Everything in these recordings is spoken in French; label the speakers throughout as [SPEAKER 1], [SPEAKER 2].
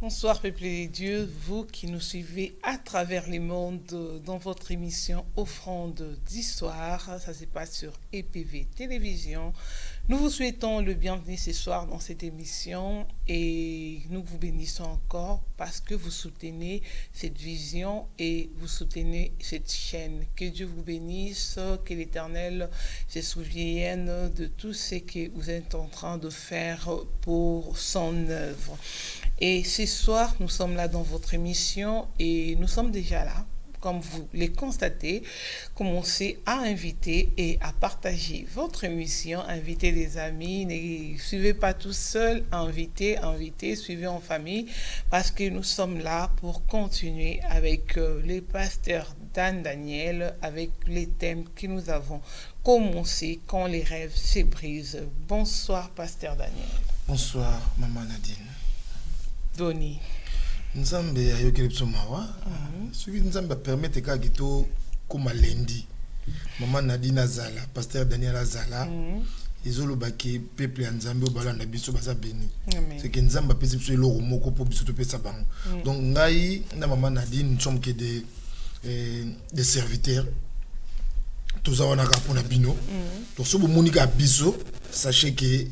[SPEAKER 1] Bonsoir, peuple de Dieu, vous qui nous suivez à travers les mondes dans votre émission Offrande d'Histoire. Ça se passe sur EPV Télévision. Nous vous souhaitons le bienvenu ce soir dans cette émission et nous vous bénissons encore parce que vous soutenez cette vision et vous soutenez cette chaîne. Que Dieu vous bénisse, que l'Éternel se souvienne de tout ce que vous êtes en train de faire pour son œuvre. Et ce soir, nous sommes là dans votre émission et nous sommes déjà là, comme vous les constatez. Commencez à inviter et à partager votre émission, invitez des amis, ne suivez pas tout seul, invitez, suivez en famille, parce que nous sommes là pour continuer avec les pasteurs Dan Daniel, avec les thèmes que nous avons commencé quand les rêves se brisent. Bonsoir, pasteur Daniel.
[SPEAKER 2] Bonsoir, maman Nadine.
[SPEAKER 1] Doni.
[SPEAKER 2] Nzambe ayokeli biso mawa. Soki Nzambe permettre ka gito comme lundi. Maman Nadine azala, pasteur Daniel azala. Ezoloba ke peuple ya Nzambe obalanda biso baza béni. C'est que Nzambe pesi biso eloko moko po biso to pesa bango. Donc ngai na maman Nadine nous sommes que des serviteurs. Tous avons un rapport à bino. Donc si vous monica biso, sachez que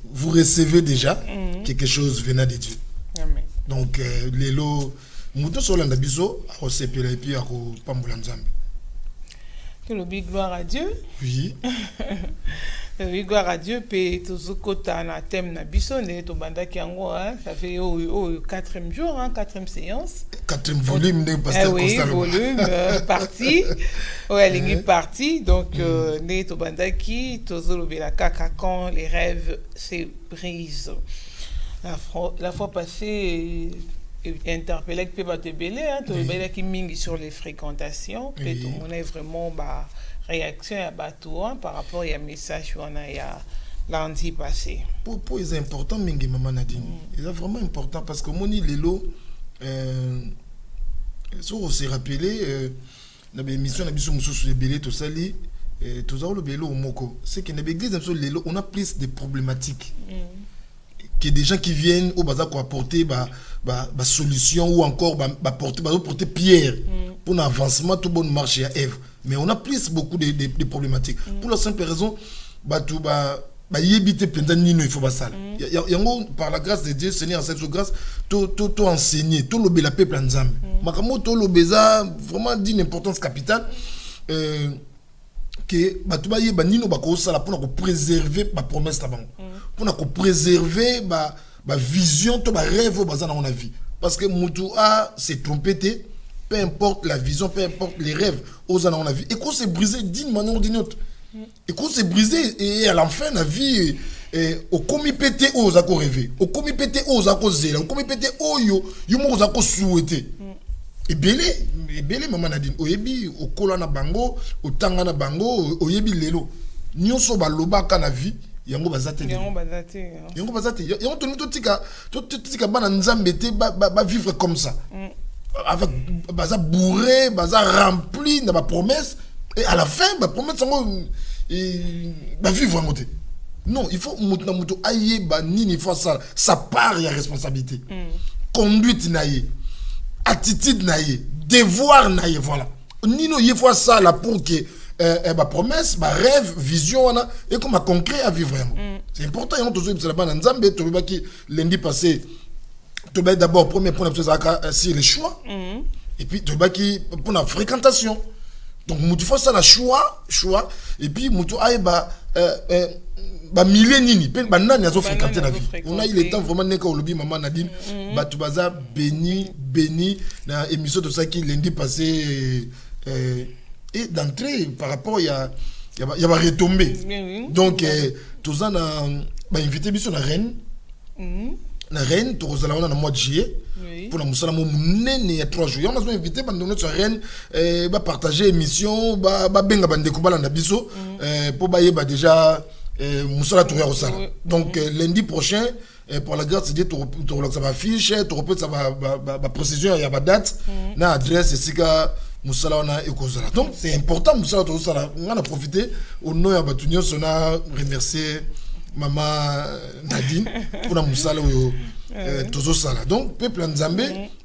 [SPEAKER 2] vous recevez déjà quelque chose venant de Dieu.
[SPEAKER 1] Amen.
[SPEAKER 2] Donc les lots, muto solanda biso, au sepela et puis à pambola Nzambe.
[SPEAKER 1] Que le big gloire à Dieu.
[SPEAKER 2] Oui.
[SPEAKER 1] Oui, gloire à Dieu, puis tout kota na thème na biso ne to banda kiango, ça fait au quatrième jour, quatrième séance.
[SPEAKER 2] Quatrième volume de pasteur
[SPEAKER 1] Constant. Oui, volume partie. Ouais, les partie. Donc ne to banda ki tozolo bela kaka quand les rêves se brisent. La fois passée interpellé que peut te belé, to bela ki mingi sur les fréquentations, que tout le monde est vraiment réaction à bateau par rapport à un message qu'on a lundi passé.
[SPEAKER 2] Pour c'est important, mingi maman Nadine. C'est vraiment important parce que moni lelo si on s'est rappelé dans l'émission na biso mususu de belé to sali to za le belé au moko. C'est que dans l'église lelo on a plus de problématiques. Que des gens qui viennent au bazar pour apporter solution ou encore porter pierre pour l'avancement tout bon marché à Ève. Mais on a plus beaucoup de problématiques. Pour la simple raison yébité plein d'années il faut pas ça. Par la grâce de Dieu, Seigneur, cette grâce, tout enseigné, tout le la peuple ensemble. Makamo tout le beza vraiment d'une importance capitale que batuba yeba nino bako sala pour préserver ma promesse là-bas. Pour préserver ma vision, tout ma rêve dans la vie. Parce que Moutou a s'est trompé, peu importe la vision, peu importe les rêves aux dans la vie. Et qu'on s'est brisé d'une manière ou d'une autre. Et qu'on s'est brisé et à la fin de la vie, au commis pété aux à rêver, au commis pété aux à zéla, au commis pété aux yo m'os à souhaiter. Et belé maman Nadine, au yebi, au kolana bango, au tangana bango, au yebi lelo. Nyonso baloba kana vie. Yango bazate yango totika bana Nzambe te ba vivre comme ça avec baza bourré baza rempli de ma promesse et à la fin ba promesse yango ba vivre en côté. Non, il faut muto aye ba nini faut ça part ya responsabilité. Conduite naie, attitude naie, devoir naie, voilà. Nino il faut ça là pour que ma promesse, ma rêve, vision, et comme ma concret à vivre. C'est important. Il y a toujours une bande Nzambe, tu vois qui lundi passé, tu vas d'abord premier point c'est le choix, et puis tu vois qui pour la fréquentation. Donc tu fais ça la choix, et puis tu as milliers nini, nani a fréquenté la vie. On a eu le temps vraiment n'est qu'au lobby maman Nadine, tu vas béni dans émission de ça qui lundi passé. Et d'entrée par rapport il y a retombé. Donc tous en invité biso na reine tu rozala on a mois de juillet pour la musala mo nene il y a 3 jours on a invité pendant notre reine partager émission benga bande ko balanda biso pour ba déjà musala tour rozala. Donc lundi prochain pour la grâce de Dieu tu relaxes ma fiche tu repères ça ba précision il y a ba date na adresse c'est que Moussala on a écosala. Donc c'est important Moussala tout ça on a profité au nom ya batunyo on a remercié maman Nadine pour la Moussala tozo sala. Donc peuple nzambe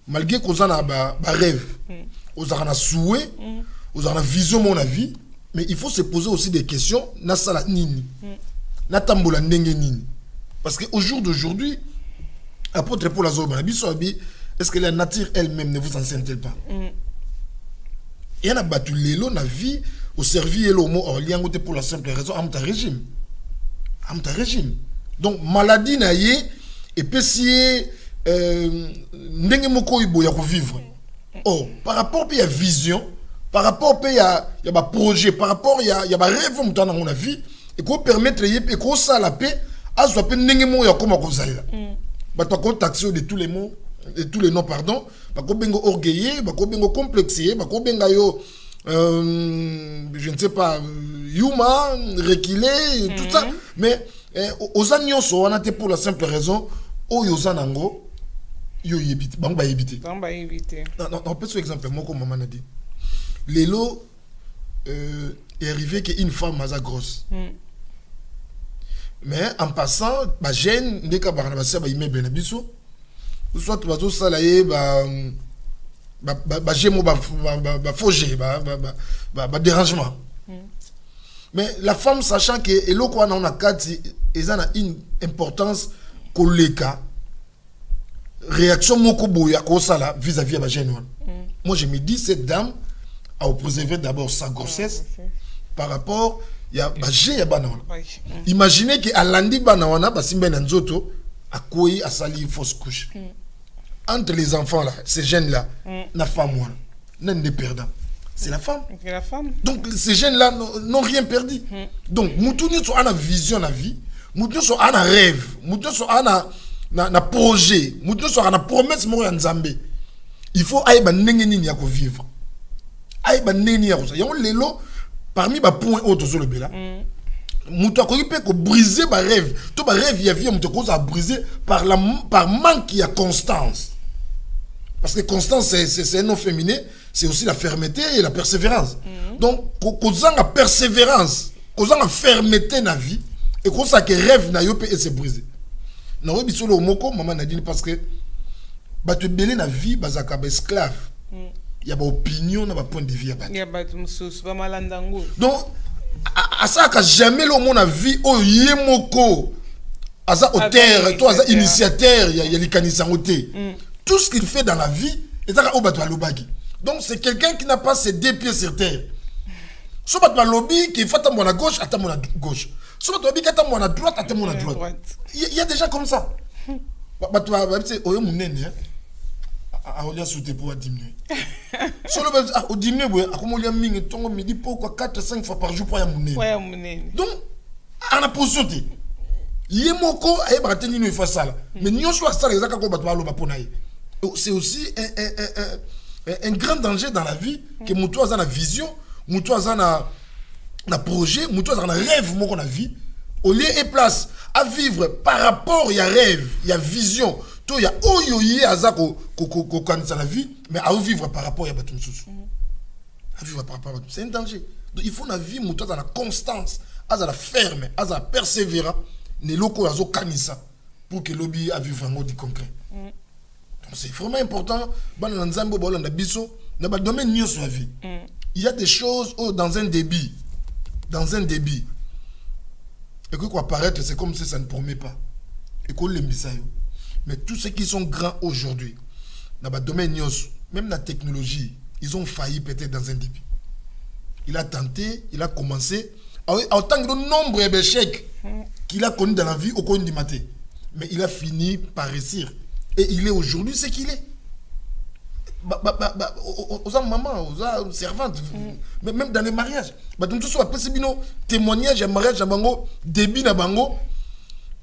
[SPEAKER 2] malgré qu'on a ba rêve, on a souhait, on a vision mon avis, mais il faut se poser aussi des questions na sala nini. Na tambola ndenge nini. Parce que au jour d'aujourd'hui, apôtre Paul Azoba est-ce que la nature elle-même ne vous enseigne-t-elle pas? Il y a battu l'élo na vie au service l'élo mot orlien pour la simple raison amta régime. Amta régime. Donc maladie na yé et puis si ndenge moko iboya ko vivre. Oh, par rapport à vision, par rapport à ba projet, par rapport à ba rêve mutana mon vie et ko permettre yé et ko ça la paix à soit pe ndenge mo ya koma ko zaila. Ba to ko taxer de tous les mots et tous les noms pardon, ba ko bengo orgueillé, ba ko bengo complexé, ba ko benga yo je ne sais pas yuma reculé tout ça mais aux agneaux on a été pour la simple raison o yozanango yo yebite bang ba yebite non peut exemple moi comme maman a dit lelo est arrivé qu'une femme a grosse mais en passant ba jeune ndeka barana ba seba yime bena biso soit bazo salaye ba gémo ba foger ba dérangement mais la femme sachant que eloko wana on a kati ezana une importance koleka réaction moko boya ko sala vis-à-vis ba jeune wana. Moi je me dis cette dame a préservé d'abord sa grossesse par rapport ya ba jeune ya bana wana. Imaginez que alandi bana wana ba simba na nzoto akoyi asali fausse couche. Entre les enfants là, ces jeunes là, la femme n'a pas perdant. C'est la femme.
[SPEAKER 1] C'est la femme.
[SPEAKER 2] Donc ces jeunes là n'ont rien perdu. Donc nous tous nous avons une vision la vie, nous tous avons un rêve, nous tous avons un projet, nous tous avons une promesse moi en Zambie. Il faut aïe ban nengeni ya ko vivre. Aïe ban nengeni ya ko ça. Yon lelo parmi ba points autres sur le bela. Moutou a peut briser ba rêve. Tout ba rêve ya vie moutou a briser par manque il y a constance. Parce que constance c'est un nom féminin, c'est aussi la fermeté et la persévérance. Donc qu'on a persévérance, qu'on a fermeté na vie et qu'on a que rêve na yo peut se briser. Na oui biso le moko maman a dit parce que ba te belé na vie bazaka ba esclave. Il y a ba opinion na ba point de vue ya ba.
[SPEAKER 1] Il y a ba mususu ba malandango.
[SPEAKER 2] Donc à ça que jamais le monde a vu au yemoko asa auteur toi asa initiateur il y a l'ikanisangoté tout ce qu'il fait dans la vie est à obatwa lobaki. Donc c'est quelqu'un qui n'a pas ses deux pieds sur terre. So batwa lobby qui fait à mon à gauche à mon à gauche. So batwa lobby qui à mon à droite à mon à droite. Il y a des gens comme ça. Batwa c'est oyo munene a olia souté pour diminuer. Sur le au diminuer boy a comme olia mingi tongo midi pourquoi 4-5 fois par jour pour ya munene.
[SPEAKER 1] Ouais munene.
[SPEAKER 2] Donc en a positionné. Yemoko a bateni no fa sala. Mais nyonso a sala ezaka ko batwa lo bapona ye. C'est aussi un grand danger dans la vie que mutu aza na vision, mutu aza na projet, mutu aza na rêve moko na vie. Au lieu et place à vivre par rapport il y a rêve, il y a vision, tout il y a oyoye azako ko kanisa la vie, mais à vivre par rapport il y a batum sous. À vivre par rapport à batum, c'est un danger. Donc il faut na vie mutu aza na constance, aza la ferme, aza persévérant, ne loko azo kanisa pour que lobby à vivre en mode concret. C'est vraiment important. Dans domaine de la vie, il y a des choses dans un débit. Et que quoi paraître, c'est comme si ça ne promet pas. Et qu'on mais tous ceux qui sont grands aujourd'hui, dans le domaine même la technologie, ils ont failli peut-être dans un débit. Il a tenté, il a commencé. Autant que le nombre d'échecs qu'il a connu dans la vie au coin du matin. Mais il a fini par réussir. Et il est aujourd'hui ce qu'il est. Aux mamans, aux servantes, même dans les mariages. Donc tout ça, c'est bien témoignage, un mariage, un bango, débit d'un bango.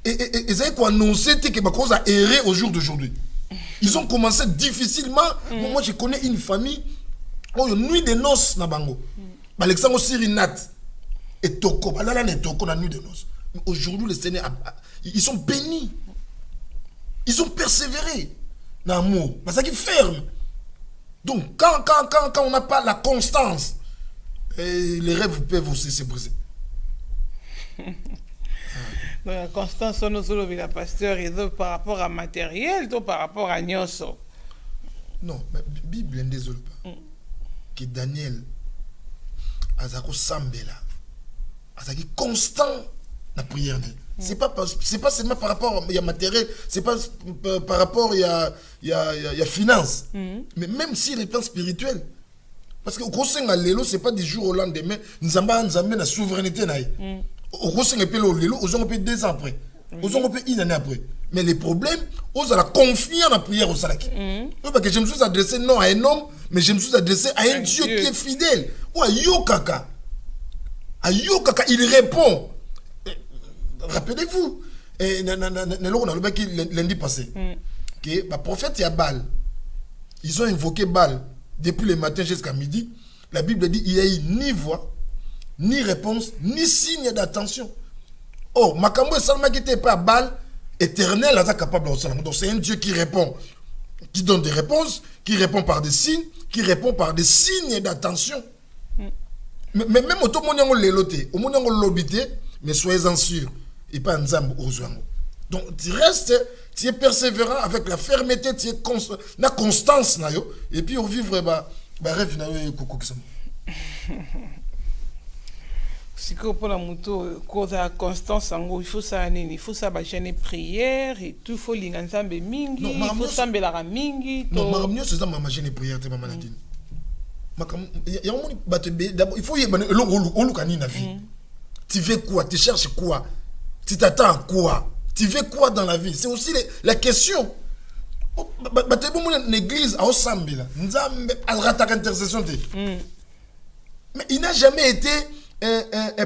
[SPEAKER 2] Et ça a annoncé que ma cause a erré au jour d'aujourd'hui. Ils ont commencé difficilement. Moi, je connais une famille, une nuit de noces na bango. Alexandre Sirinat et Toko, là, et Toko la nuit de noces. Aujourd'hui, les Seigneurs, ils sont bénis. Ils ont persévéré dans l'amour. C'est ça qui ferme. Donc, quand on n'a pas la constance, les rêves peuvent aussi se briser.
[SPEAKER 1] Donc, la constance, on a le pasteur, et donc, par rapport à matériel, donc par rapport à Nyoso.
[SPEAKER 2] Non, mais Bible n'est désolé pas. Que Daniel, Azako Sambela, Azaki constant la prière. C'est pas seulement par rapport à matériel, c'est pas par rapport à finance, mais même si les plans spirituels. Parce que au Kosenga Lelo, c'est pas du jour au lendemain, nous avons la souveraineté. Au Kosenga Pelo Lelo, aux gens 2 ans après, aux gens 1 année après. Mais les problèmes, aux gens confier en la prière au Salaki. Parce que je me suis adressé non à un homme, mais je me suis adressé à un Dieu qui est fidèle. Ou à Yokaka. À Yokaka, il répond. Rappelez-vous, lundi passé, que le prophète et Baal, ils ont invoqué Baal depuis le matin jusqu'à midi. La Bible dit qu'il n'y a eu ni voix, ni réponse, ni signe d'attention. Oh, Makambo et Salma qui n'était pas Baal, éternel, là, capable de Salma. Donc c'est un Dieu qui répond, qui donne des réponses, qui répond par des signes, qui répond par des signes d'attention. Mais même au monde où l'éloté, au monde où l'obité, mais soyez-en sûrs. Et pas un zambo aux gens. Donc tu restes, tu es persévérant avec la fermeté, tu es la constance et puis on vivre rêve
[SPEAKER 1] si pour la moto cause la constance il faut ça il faut ça chaîne prière et tout faut l'inganzambe mingi il faut sambela mingi
[SPEAKER 2] non maramnyo c'est ça ma chaîne prière te mama nadine il faut y aller na vie. Tu veux quoi? Tu cherches quoi? Tu t'attends à quoi? Tu veux quoi dans la vie? C'est aussi la question. L'église a osambé là. Nous avons rattaqué intercession. Mais il n'a jamais été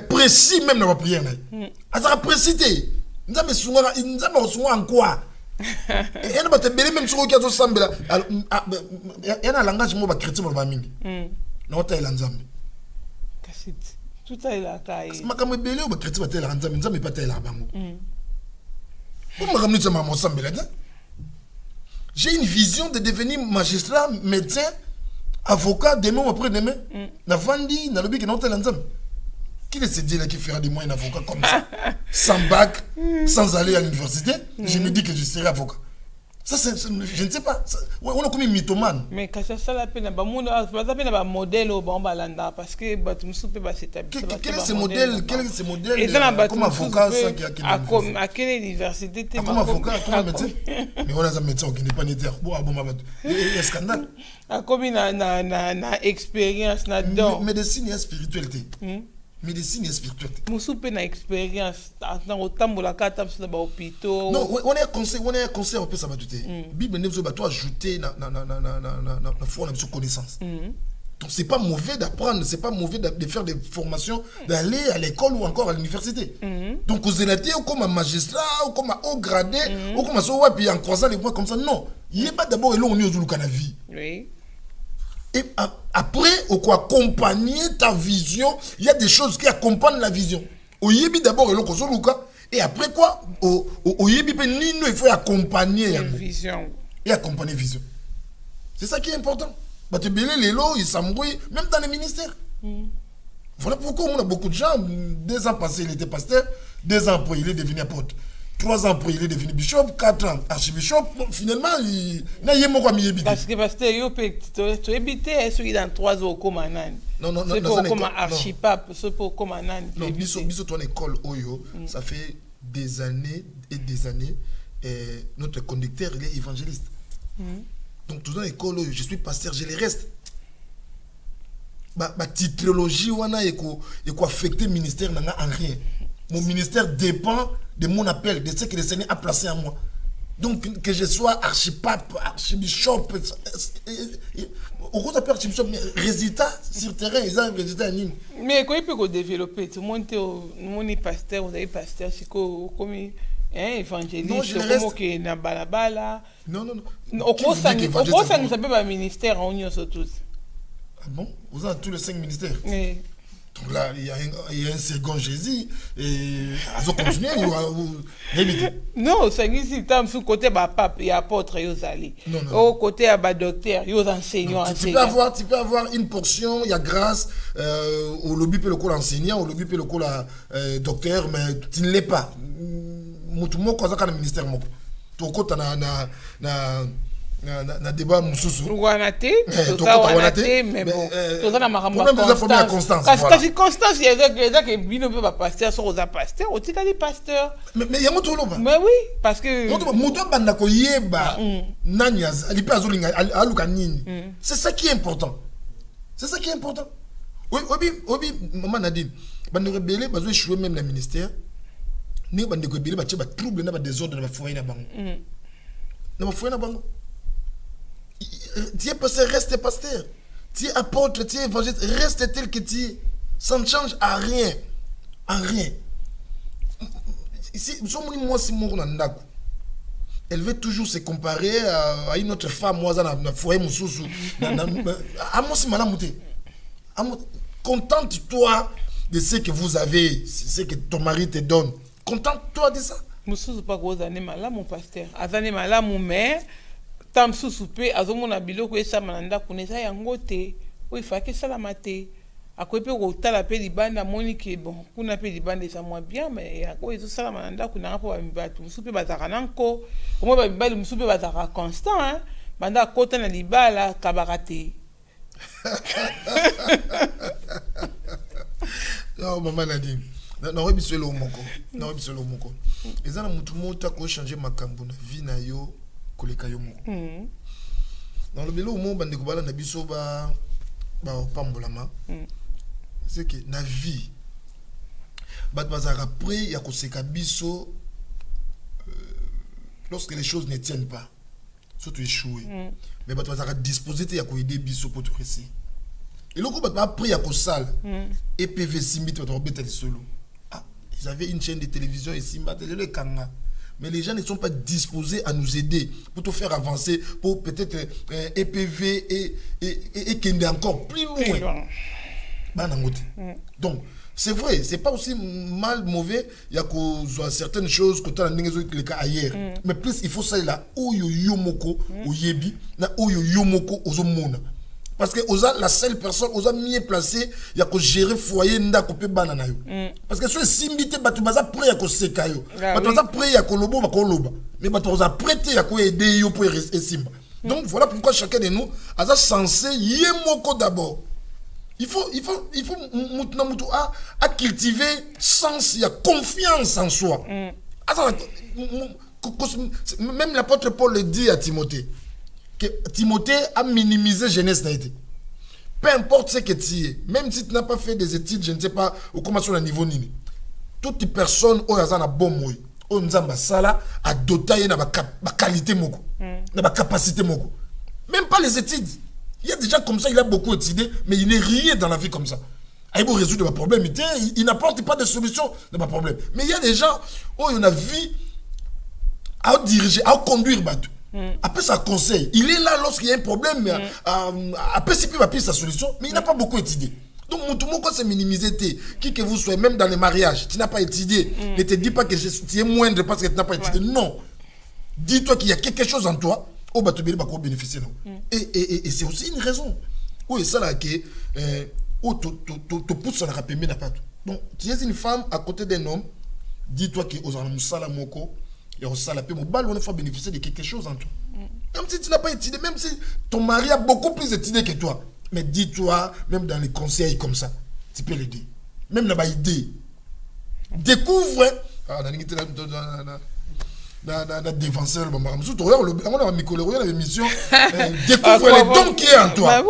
[SPEAKER 2] précis même dans la prière. Il a précis. Nous avons souvent en quoi? Il y a même sur le osambé là. Il y a un langage moi chrétien dans la mingi. Non, tu es l'anzambe.
[SPEAKER 1] Tout est là, Kaï.
[SPEAKER 2] Makamwe belé ou chrétien va telle ranzam, nzambe pas telle bango. J'ai une vision de devenir magistrat, médecin, avocat demain ou après-demain. Na vandi, na lobi que non telle ranzam. Qui est ce Dieu là qui fera de moi un avocat comme ça, sans bac, sans aller à l'université? Je me dis que je serai avocat. Ça, je ne sais pas. On a comme un mythomane.
[SPEAKER 1] Mais quand ça la peine, un modèle au Bambalanda parce que tu me soupes pas s'établir.
[SPEAKER 2] Quel est ce modèle? Quel est ce modèle comme avocat
[SPEAKER 1] à quelle université tu es?
[SPEAKER 2] Comme avocat, comme médecin. Mais on a un médecin qui n'est pas né terre. Il y a scandale.
[SPEAKER 1] Comme une expérience là-dedans.
[SPEAKER 2] Médecine et spiritualité. Médecine et spiritualité.
[SPEAKER 1] Musupe na expérience dans autant de la carte sur les hôpitaux.
[SPEAKER 2] Non, on est un conseil on peut ça va tout. Bible ne veut pas ajouter na foi na connaissance. Donc c'est pas mauvais d'apprendre, c'est pas mauvais de faire des formations, d'aller à l'école ou encore à l'université. Donc aux élatés ou comme un magistrat ou comme un haut gradé ou comme un soa puis en croisant les points comme ça non, il y a pas d'abord elon ni au la vie. Oui. Et après, on peut accompagner ta vision. Il y a des choses qui accompagnent la vision. Au yébi d'abord, et après quoi, au yébi, il faut accompagner la vision. Et accompagner la vision. C'est ça qui est important. Il s'embrouille, même dans les ministères. Voilà pourquoi on a beaucoup de gens. 2 ans passés, il était pasteur. 2 ans après, il est devenu apôtre. 3 ans après, il est devenu bishop, 4 ans archibishop. Finalement, il n'a pas mis habité. Parce que pasteur, tu es habité, celui dans 3 ans comme un an. Non, c'est pour comme archipape, c'est pour comme un an. Non, biso ton école Oyo, ça fait des années et des années. Notre conducteur, il est évangéliste. Donc, tout dans l'école Oyo, je suis pasteur, je les reste. Ma titrologie, on a affecté le ministère en rien. Mon ministère dépend de mon appel, de ce que le Seigneur a placé en moi. Donc, que je sois archipape, archibishop, au gros appel archibishop, résultat sur terrain, ils ont un résultat anime. Mais quand il peut développer, tout le monde est pasteur, vous avez pasteur, c'est comme évangéliste, comme que na balabala. Non. Au gros, ça ne s'appelle pas ministère en union sur tous. Ah bon? Vous avez tous les 5 ministères? Oui. Donc là, il y a un second Jésus et ils ont continué ou non, c'est ici, tam sous côté pape et apôtre ils allés. Au côté à docteur, ils enseignants. Tu peux avoir une portion, il y a grâce au lobby peut le col enseignant, au lobby peut le col docteur, mais tu ne l'es pas. mutu moko azaka na ministère moko tokota na débat mususu
[SPEAKER 1] wana te mais bon toza na makambo
[SPEAKER 2] Constance
[SPEAKER 1] parce que Constance yeza ke bino pe ba pasteur so oza pasteur otikali pasteur
[SPEAKER 2] mais yango toloba
[SPEAKER 1] mais oui parce que
[SPEAKER 2] mutu banda ko yeba nani ali pe azolinga aluka nini c'est ça qui est important obi maman Nadine bande rebelle bazo échouer même le ministère ni bande ko rebelle ba tcheba trouble na ba désordre na ba foyer na bango tu es pasteur, reste pasteur. Tu es apôtre, tu es évangéliste, reste tel que tu es. Ça ne change à rien. À rien. Ici, elle veut toujours se comparer à une autre femme. Moi, contente-toi de ce que vous avez, ce que ton mari te donne. Contente-toi de ça.
[SPEAKER 1] Mususu pas gros années malade mon pasteur. Azane malade mon mère. Tam susupe azomona biloko esama nda kuneza yango te o ifake sala mate akope ko tala pe libanda moni ke bon kuna pe libanda ça moi bien mais yako ezo sala nda kuna po ba mibatu musupe bazaka nanko omo ba mibali musupe bazaka constant hein banda kota na libala kabarate
[SPEAKER 2] non maman Nadine na rebiselo moko ezana mutu mota ko changer makambo na vie na yo koleka yo moko dans le belo mo bande ko bala na biso ba pambolama c'est que na vie bat bazara près ya ko seka biso lorsque les choses ne tiennent pas surtout échouer mais bat bazara disposer te ya ko aider biso pour te réussir et loko bat ba près ya ko sala EPV Simbi to robeta de solo ils avaient une chaîne de télévision et Simba télé le kanga. Mais les gens ne sont pas disposés à nous aider pour te faire avancer, pour peut-être EPV et Kende encore plus loin. Donc, c'est vrai, c'est pas aussi mal, mauvais, il y a certaines choses que tu as les cas ailleurs. Mais plus, il faut ça là, Oyo Yomoko, Oyebi, na Oyo Yomoko, Ozomona. Parce que la seule personne osa mieux placée il y a que gérer foyer nda kopé banana yo parce que ce simbité batu baza prêt ya ko seka yo batu baza prêt ya ko lobo ba ko loba mais batu baza prêté ya ko aider yo pour simba donc voilà pourquoi chacun de nous a censé yemoko d'abord il faut mutu à cultiver sens il y a confiance en soi même l'apôtre Paul le dit à Timothée que Timothée a minimisé jeunesse d'Haïti. Peu importe ce que tu es, même si tu n'as pas fait des études, je ne sais pas, ou comment sur le niveau nini. Toute personne qui a un bon mot, qui a doté na qualité moko, na capacité moko. Même pas les études. Il y a des gens comme ça, il a beaucoup étudié, mais il n'est rien dans la vie comme ça. Il faut résoudre mes problèmes, il n'apporte pas de solution de mes problèmes. Mais il y a des gens où il y a une vie à diriger, à conduire bateau. Après ça conseil, il est là lorsqu'il y a un problème, après c'est plus sa solution, mais il n'a pas beaucoup étudié. Donc tout le monde c'est minimisé, qui que vous soyez, même dans les mariages, tu n'as pas étudié, ne te dis pas que tu es moindre parce que tu n'as pas étudié, non. Dis-toi qu'il y a quelque chose en toi, au bateau bénéficier. Et c'est aussi une raison. Oui, ça là qui te pousse à la rappeler, mais n'a pas tout. Donc tu es une femme à côté d'un homme, dis-toi que aux Moussala Moko, et on va bénéficier de quelque chose en toi. Même si tu n'as pas étudié, même si ton mari a beaucoup plus étudié que toi, mais dis-toi, même dans les conseils comme ça, tu peux l'aider. Même dans l'idée. Découvre. Défenseur, on a l'émission. Découvre les dons qui est en toi.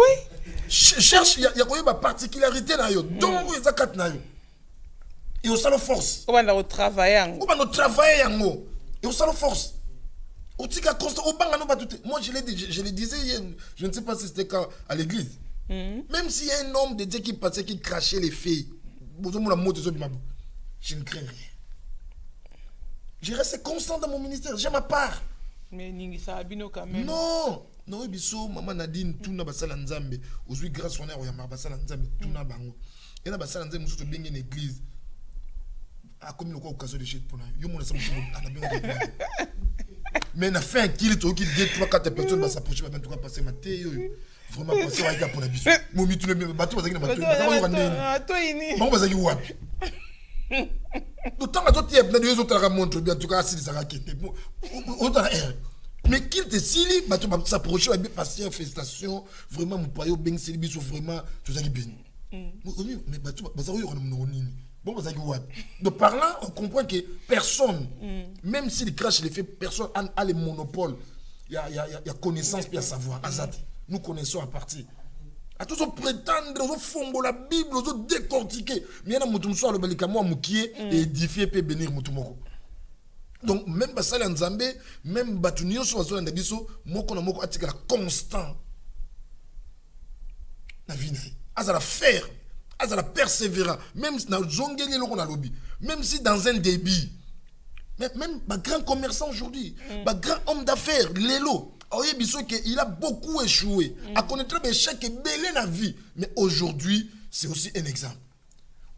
[SPEAKER 2] Cherche, il y a une particularité dans yo. Donc, il y a quatre na yo. Et on s'en force.
[SPEAKER 1] On va travailler.
[SPEAKER 2] On va travailler yango. Et on s'en force. Moi, je le disais hier, je ne sais pas si c'était quand à l'église. Même s'il y a un homme de Dieu qui passait, qui crachait les filles, je ne crains rien. Je reste constant dans mon ministère, j'ai ma part.
[SPEAKER 1] Mais ça abino quand même.
[SPEAKER 2] Non, non, biso maman Nadine tout na basala nzambe, aujourd'hui grâce on est au yamba basala nzambe tout na bango. Et na basala nzambe musuto bengi une église. A comme le occasion de chez pour yo mon ça mais na fait un kill to qui 2 3 4 personnes va s'approcher va en tout cas passer ma thé yo. Vraiment passer avec pour la biso. Momi tout le bateau bazaki na bateau. Bateau ini. Bon bazaki wapi. D'autant que tu as montré bien, en tout cas, si ça a quitté. Mais qu'il te sili, tu vas s'approcher, tu vas passer une félicitations, vraiment, mon payo, ben, c'est vraiment, tout ça qui est bien. Mais tu vas bon, donc par là, on comprend que personne, même s'il crache les faits, personne a le monopole. Il y a connaissance, puis il y a savoir. Nous connaissons à partir. À tous prétendre, aux fonds la Bible, aux décortiquer. Mais il y a un soir le balikamo moukié et édifié peut bénir mutumoko. Donc même basali en Zambé, même batunio so wazo na biso, moko na moko atika constant. Na vie azala faire, azala persévérant, même na zongeli loko na lobby, même si dans un débit. Même un grand commerçant aujourd'hui, un grand homme d'affaires, Lelo, il a beaucoup échoué. À connaître l'échec et belé la vie. Mais aujourd'hui, c'est aussi un exemple.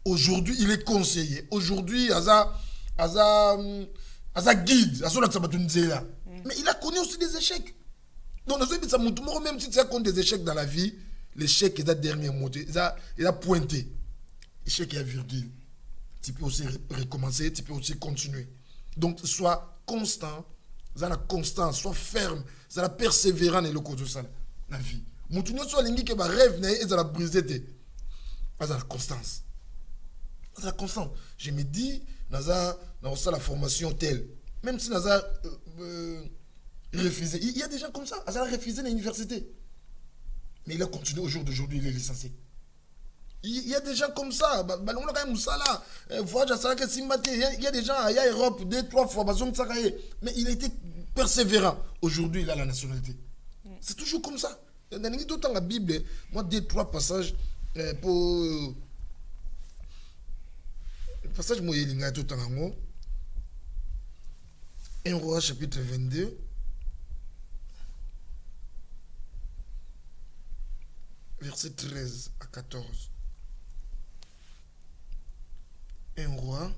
[SPEAKER 2] Aujourd'hui, il est conseiller. Aujourd'hui, Aza guide. Mais il a connu aussi des échecs. Donc, même si tu as connu des échecs dans la vie, l'échec est la dernière montée. Il a pointé. L'échec est à virgule. Tu peux aussi recommencer, tu peux aussi continuer. Donc, sois constant, la constance, sois ferme, la persévérance et le cause de ça, la vie. Moutounio soit l'ingi que va rêve et la briser, la constance. La constance. Je me dis, dans la formation telle, même si Naza refusé, il y a des gens comme ça, Naza a refusé l'université. Mais il a continué au jour d'aujourd'hui, il est licencié. Il y a des gens comme ça. Il y a des gens à Europe 2-3 fois. Mais il a été persévérant. Aujourd'hui, il a la nationalité. C'est toujours comme ça. Dans la Bible, moi, 2-3 passages pour. Le passage, moi, il y a tout le temps. 1 Roi, chapitre 22. Verset 13 à 14. 1 Roi,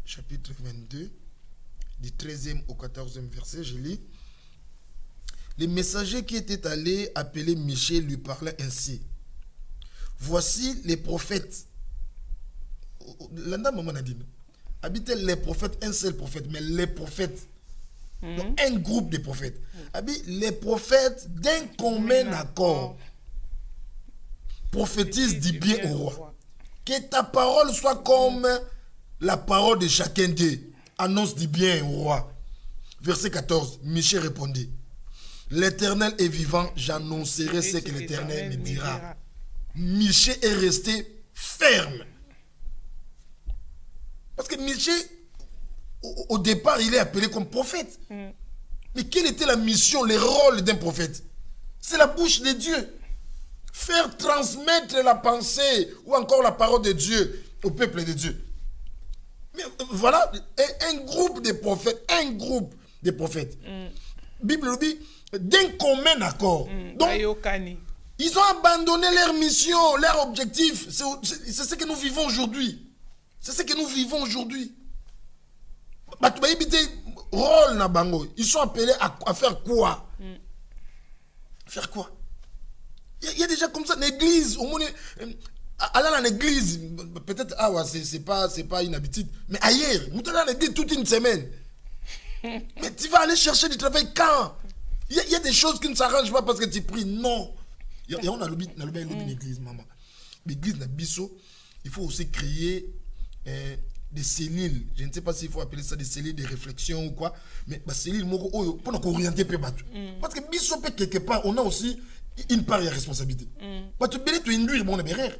[SPEAKER 2] chapitre 22, du 13e au 14e verset, je lis. Les messagers qui étaient allés appeler Michée lui parlaient ainsi. Voici les prophètes. L'anda maman a dit. Habitaient les prophètes, un seul prophète, mais les prophètes. Donc un groupe de prophètes. Les prophètes d'un commun accord prophétisent du bien au roi. Que ta parole soit comme la parole de chacun d'eux. Annonce du bien au roi. Verset 14. Michée répondit. L'Éternel est vivant, j'annoncerai ce que l'Éternel me dira. Michée est resté ferme. Parce que Michée, au départ, il est appelé comme prophète. Mais quelle était la mission, le rôle d'un prophète? C'est la bouche de Dieu. Faire transmettre la pensée ou encore la parole de Dieu au peuple de Dieu. Mais voilà, un groupe de prophètes, Bible dit, d'un commun accord. Donc, ils ont abandonné leur mission, leur objectif. C'est ce que nous vivons aujourd'hui. Ils sont appelés à faire quoi? Faire quoi? Il y a des gens comme ça, l'église, au moins, aller à l'église, peut-être, c'est pas une habitude, mais ailleurs, nous allons à l'église toute une semaine. Mais tu vas aller chercher du travail quand? Il y a des choses qui ne s'arrangent pas parce que tu pries, non. On a l'église, maman. L'église, il faut aussi créer des cellules. Je ne sais pas s'il faut appeler ça des cellules de réflexion ou quoi, mais des cellules pour nous orienter. Parce que biso quelque part, on a aussi une part de responsabilité. Tu peux induire mon erreur.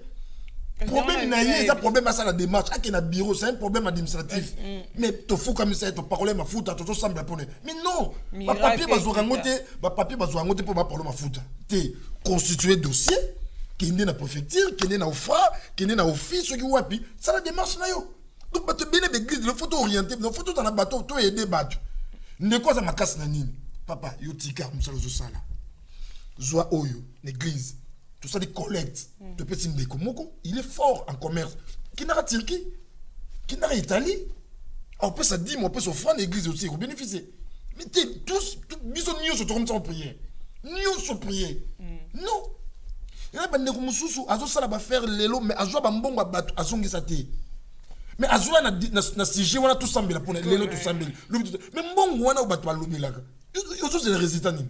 [SPEAKER 2] Problème n'a problème à ça la démarche. À un bureau, c'est un problème administratif. Mais tu fous comme ça, tu problème à foutre, tu sembles répondre. Mais non, ma papier va pour ma problème à foutre. Tu constitué dossier, qui est na préfecture, qui est na OFRA, qui est na office, qui wapi. Ça la démarche là yo. Donc tu bien l'église, le photo orienté, le photo dans la bateau, tu aider bateau. Ne quoi ça ma casse na nini. Papa, yo tika musalo zo sala. Zoa oyo, l'église. Tout ça des collectes. De petits Moko, il est fort en commerce. Qui n'a pas Turquie, qui n'a pas Italie. On peut ça dire, on peut s'offrir l'église aussi, on bénéficie. Mais tous, nous sommes en prière. Nous sommes prière. Non. Il y a des gens qui ont faire l'élo, mais ils ont fait mais azwa na sujet wana tout sambela pona lelo tout sambela mais mbongo wana obato balobelaka yozo c'est le résultat nini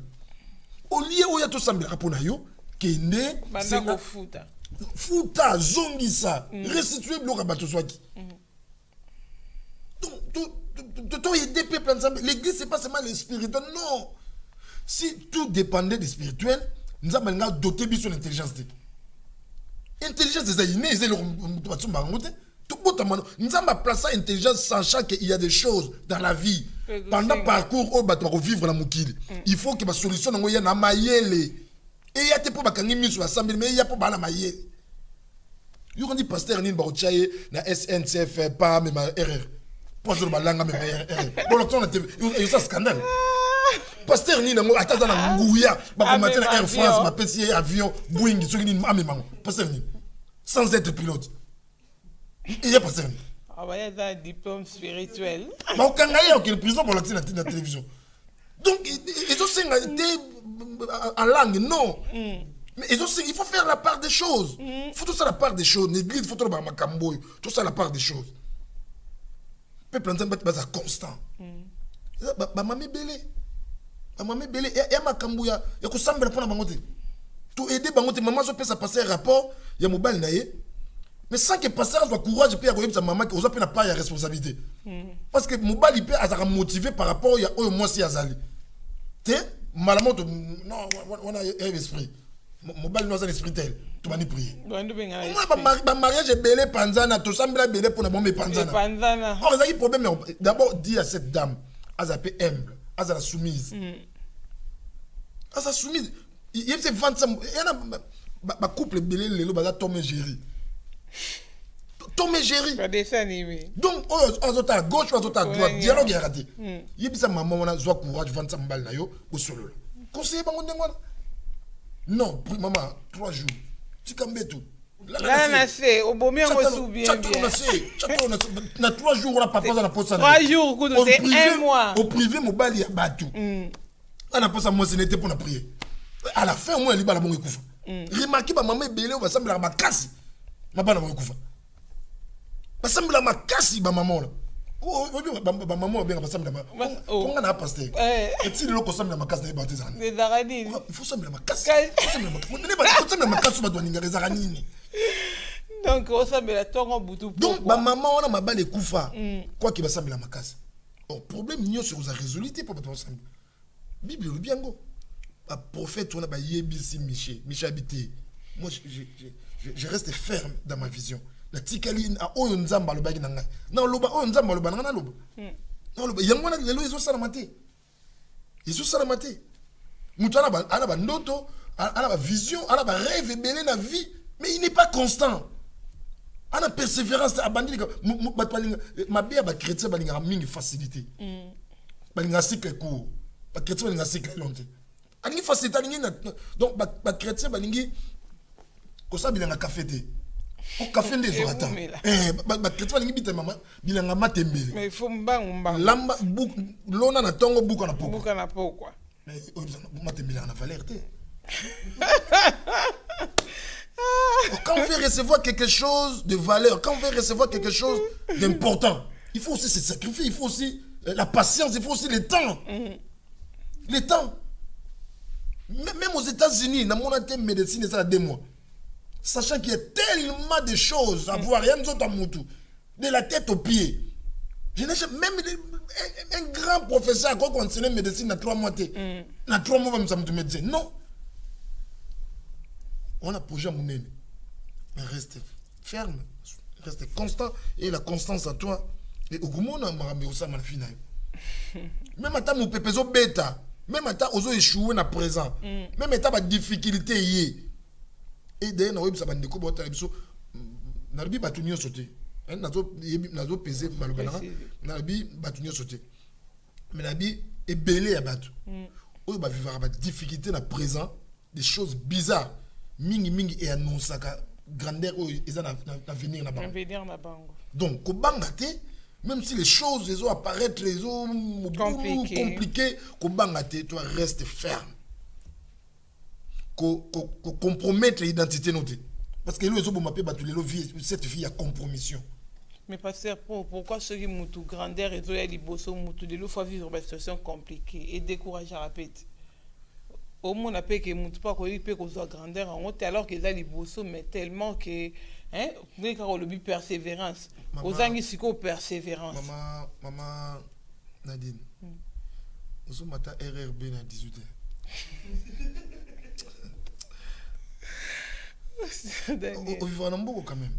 [SPEAKER 2] au lieu oya tout sambela pona yo kende
[SPEAKER 1] banda futa
[SPEAKER 2] futa zongisa restituer bloka bato swaki donc to aider peuple ensemble l'église c'est pas seulement le spirituel non si tout dépendait du spirituel nous avons doté biso l'intelligence intelligence des innées c'est le batsumba ngote tout botamano nous avons placé intelligence sachant qu'il y a des choses dans la vie pendant parcours au bato ko vivre na mukili il faut que ba solution ngo ya na mayele et ya te po bakangi miso assemblée mais ya po bana mayele yo dit pasteur nini ba ochaye na SNCF pas même erreur pour jour balanga même erreur bon l'autre on a eu ça scandale pasteur nini ngo atata na nguya ba ko matin Air France ma PC avion Boeing so nini amema pasteur nini sans être pilote il y a pasteur
[SPEAKER 1] ah bah il y a un diplôme spirituel
[SPEAKER 2] bah au Kangaya qui est prison pour la télévision donc ils ont été en langue non mais ils ont il faut faire la part des choses il faut tout ça la part des choses l'église il faut tout ma camboy tout ça la part des choses peuple entend pas constant ba mami belé ya makambo ya kosambela pona bango te to aider bango te maman zo pesa passer rapport ya mobile na ye mais sans que passer soit courage pe ya koyebisa maman que oza pe na part ya responsabilité parce que mobile peut azaka motivé par rapport ya oyo moi si azali te malamoto non on a un esprit mobile nous a un esprit tel tu vas ni prier ba mariage belé panzana to sambela belé pona bombe panzana or ezaki problème d'abord dis à cette dame azape humble azala soumise asa soumise il y a ces 25 ba couple belé lelo baza Tom et Jerry donc azota à gauche azota à droite dialogue ya raté yebisa maman wana zwa courage 25 mbal na yo au solo conseiller bango ndengwana non maman 3 jours tu cambe tout
[SPEAKER 1] là na c'est au bomi on reçoit bien
[SPEAKER 2] na 3 jours on a pas posé na posa
[SPEAKER 1] 3 jours coup de 1 mois
[SPEAKER 2] au privé mobile ya batu ana posa moi ce n'était pour la prier à la fin moi libala bongo ekufa remarquez ba maman belé ba sambela makasi mabana bongo ekufa ba sambela makasi ba maman là ba maman bien ba sambela ponga na pasteur et si le ko sambela makasi na ba tezana
[SPEAKER 1] des aradis
[SPEAKER 2] il faut sambela makasi faut sambela makasi ba doninga les aranini
[SPEAKER 1] donc on sambela tongo butu
[SPEAKER 2] donc ba maman wana mabale ekufa quoi qui ba sambela makasi oh problème nyo sur za résolution pour ba sambela bible le biango ba prophète on a ba yebisi Miché habité moi je reste ferme dans ma vision la tikali a oyo nzamba lo bagi nanga na loba oyo nzamba lo bananga na loba na loba yango na lelo ezo sala maté mutu ana ba ndoto ana ba vision ana ba rêve belé na vie mais il n'est pas constant ana persévérance abandili batwalinga mabia ba chrétien balinga mingi facilité balinga cycle court ba chrétien balinga cycle long alingi facilité alingi donc ba chrétien balingi ko sa bilanga café té au café des jours attends ba chrétien balingi bita mama bilanga matembele
[SPEAKER 1] mais il faut mbanga
[SPEAKER 2] lamba lona na tongo buka na
[SPEAKER 1] poko
[SPEAKER 2] mais matembele na valeur té quand on veut recevoir quelque chose de valeur, quand on veut recevoir quelque chose d'important, il faut aussi se sacrifier, il faut aussi la patience, il faut aussi le temps. Le temps. Même aux États-Unis, dans mon médecine, ça a 2 mois. Sachant qu'il y a tellement de choses à voir, rien d'autre à Moutou, de la tête aux pieds. Je n'ai jamais, même un grand professeur qui a enseigné médecine dans 3 mois, dans 3 mois, ça me médecin. Non. On a projet à mon aîné. Mais reste ferme, reste constant. Et la constance à toi. Et au moment où on a mis au sein de la finale. Même à ta mon pépezo bêta. Même à ta ozo échoué na présent. Même à ta ma difficulté yé. Et d'ailleurs, on a eu ça bande de coups. On a eu batunio sauté. On a eu pesé malobana. On a eu batunio sauté. Mais on a eu ébélé à battre. On a vivre à difficulté na présent. Des choses bizarres. Mingi et annoncaka grandeur et ça na venir na bango donc ko bangaté même si les choses les ont apparaître les ont compliquées ko bangaté toi reste ferme ko compromettre l'identité noté parce que les autres m'appellent battu vie cette fille à compromission
[SPEAKER 1] Mais pasteur, pourquoi ceux qui moutou grandeur et les liboso moutou de l'eau fois vivre une situation compliquée et décourager à répéter. Au moins on a payé que moutou pas qu'on peut qu'on soit grandeur en haute alors que les liboso mais tellement que hein, vous quand le persévérance. Aux anges ici qu'on persévérance.
[SPEAKER 2] Maman Nadine. Nous sommes à RRB à 18h. Au vivant en Nambo quand même.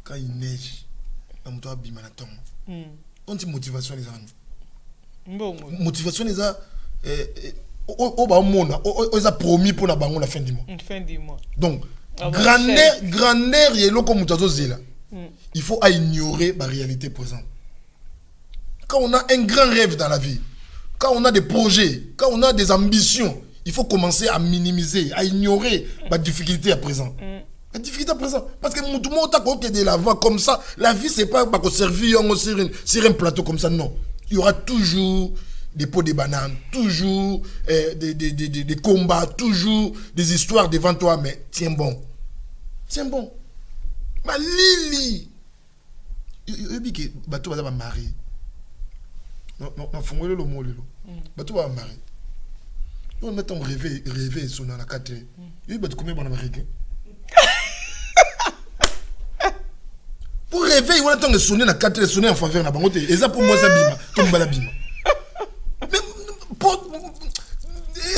[SPEAKER 2] Quand il neige, on doit bien attendre. On dit motivation les amis. Motivation les a au bas monde, on a promis pour la banque la fin du mois.
[SPEAKER 1] Fin du mois.
[SPEAKER 2] Donc grandeur et l'eau comme mutazo zela. Il faut ignorer la réalité présente. Quand on a un grand rêve dans la vie, quand on a des projets, quand on a des ambitions, il faut commencer à minimiser, à ignorer la difficulté à présent. La difficulté à présent. Parce que tout le monde a de l'avant comme ça. La vie, c'est pas pour servir sur un plateau comme ça, non. Il y aura toujours des pots de bananes, toujours des combats, toujours des histoires devant toi, mais tiens bon. Tiens bon. Ma Lili. Il dit que bateau va marier. Non, faut le mot. Bateau va marier. On met ton rêver sur la 4. Il va te combien bon américain. Pour rêver, il va te sonner la 4 sonner en faveur de la banque. Et ça pour moi ça bima, comme balabima. Mais pour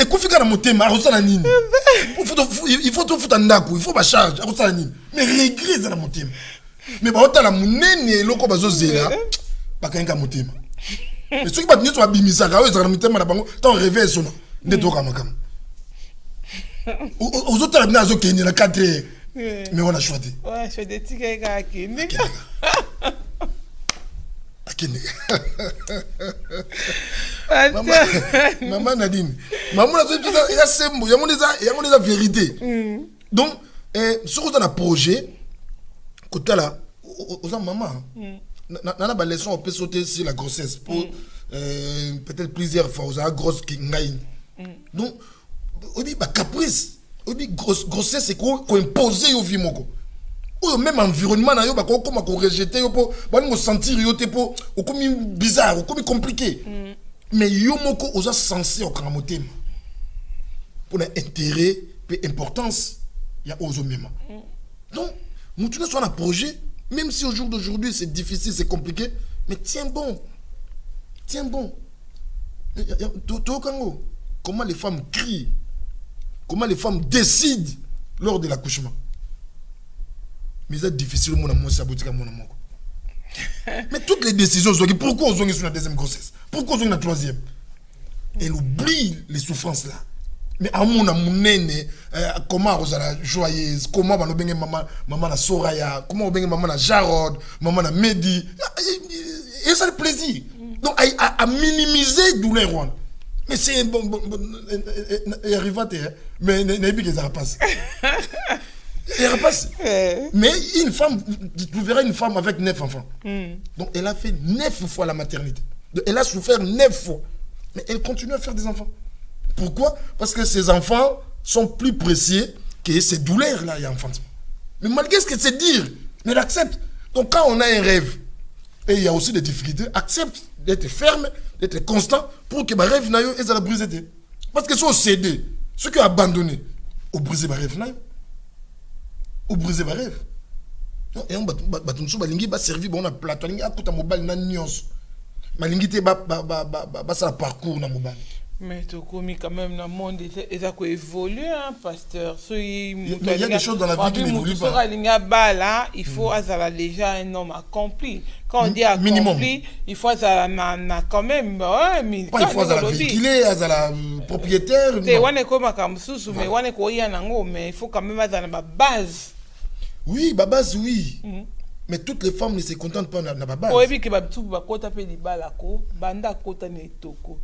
[SPEAKER 2] et qu'on fait dans mon thème, il faut tout foutre en ndaku, il faut ma charge, mais regret dans mon thème. Mais bah autant la monnaie loko bazo zela, pas qu'un mon thème. Mais ceux qui battent nous sont bimisa, quand ils ont mis thème à la banque, tant rêver sonner. Neto kamakam. Aux autres la nazo kenye la 4. Mais on a choisi.
[SPEAKER 1] Ouais, je fais des tickets à Kenya.
[SPEAKER 2] Maman Nadine. Maman il y a sembo, il y a des vérités. Donc, si vous avez un projet, côté là, aux maman, nana ba leçon on peut sauter sur la grossesse pour peut-être plusieurs fois aux grosse qui ngaï. Donc, on dit caprice. On dit grossesse c'est qu'on imposer au vie moko. Ou même environnement na yo ba ko comme ko rejeter yo po ba ngo sentir yo te po o comme bizarre, o comme compliqué. Mais yo moko oza censé au grand motema. Pour l'intérêt et importance, il y a aux même. Donc, nous tous sur un projet, même si au jour d'aujourd'hui c'est difficile, c'est compliqué, mais tiens bon. Tiens bon. Comment les femmes crient, comment les femmes décident lors de l'accouchement. Mais c'est difficile, mais toutes les décisions, pourquoi on est sur la deuxième grossesse? Pourquoi on est sur la troisième? Elle oublie les souffrances là. Mais à mon comment on a joyeuse, comment on a maman na Soraya, comment on a maman na Jarod, maman na Mehdi. Et ça le plaisir. Donc à minimiser douleur. Mais c'est bon, il arrive à mais il n'y a pas de rapaces. Mais une femme, tu verras une femme avec 9 enfants. Donc elle a fait 9 fois la maternité. Donc, elle a souffert 9 fois. Mais elle continue à faire des enfants. Pourquoi? Parce que ces enfants sont plus précieux que ces douleurs-là, il y a enfantement. Mais malgré ce que c'est dire, mais elle accepte. Donc quand on a un rêve, et il y a aussi des difficultés, accepte d'être ferme, d'être constant, pour que ma rêve n'aille pas à briser. Parce que si on cède, ceux qui ont abandonné, on brise ma rêve n'aille. On brise ma rêve. Et on va servir on a plateau, on a tout mobile na nuance. Malingité ba ça parcours na mobile.
[SPEAKER 1] Mais tu commis quand même dans le monde et ça évolue hein pasteur.
[SPEAKER 2] Il y a des choses dans la vie qui n'évoluent pas.
[SPEAKER 1] Il faut avoir déjà un homme accompli. Quand on dit accompli, il faut avoir quand même
[SPEAKER 2] il faut avoir véhiculé, avoir propriétaire.
[SPEAKER 1] Mais il faut quand même avoir ma base.
[SPEAKER 2] Oui, ma base oui. Mais toutes les femmes ne se contentent pas de la base.
[SPEAKER 1] Oui, que tout va kota pe di balako, banda kota ne toko.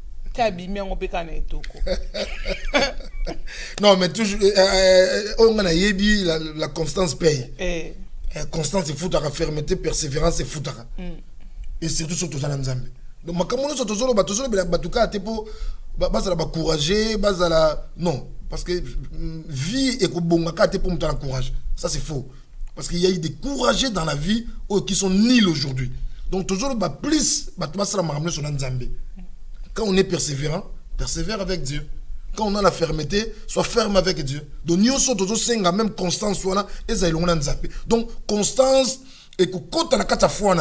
[SPEAKER 2] Non, mais toujours, on a yebi la constance paye. Constance c'est foutara, fermeté, persévérance c'est foutara. Et surtout sur tous les Nzambe. Donc, ma camono sur tous les bateaux, mais la batouka, t'es pour bazala ba courager, bazala non, parce que vie et kubonga t'es pour me donner courage. Ça c'est faux. Parce qu'il y a eu des courageux dans la vie qui sont nuls aujourd'hui. Donc toujours plus quand on est persévérant, persévère avec Dieu. Quand on a la fermeté, sois ferme avec Dieu. Donc nous sommes toujours la même constance. Donc constance et que quand tu as la foi,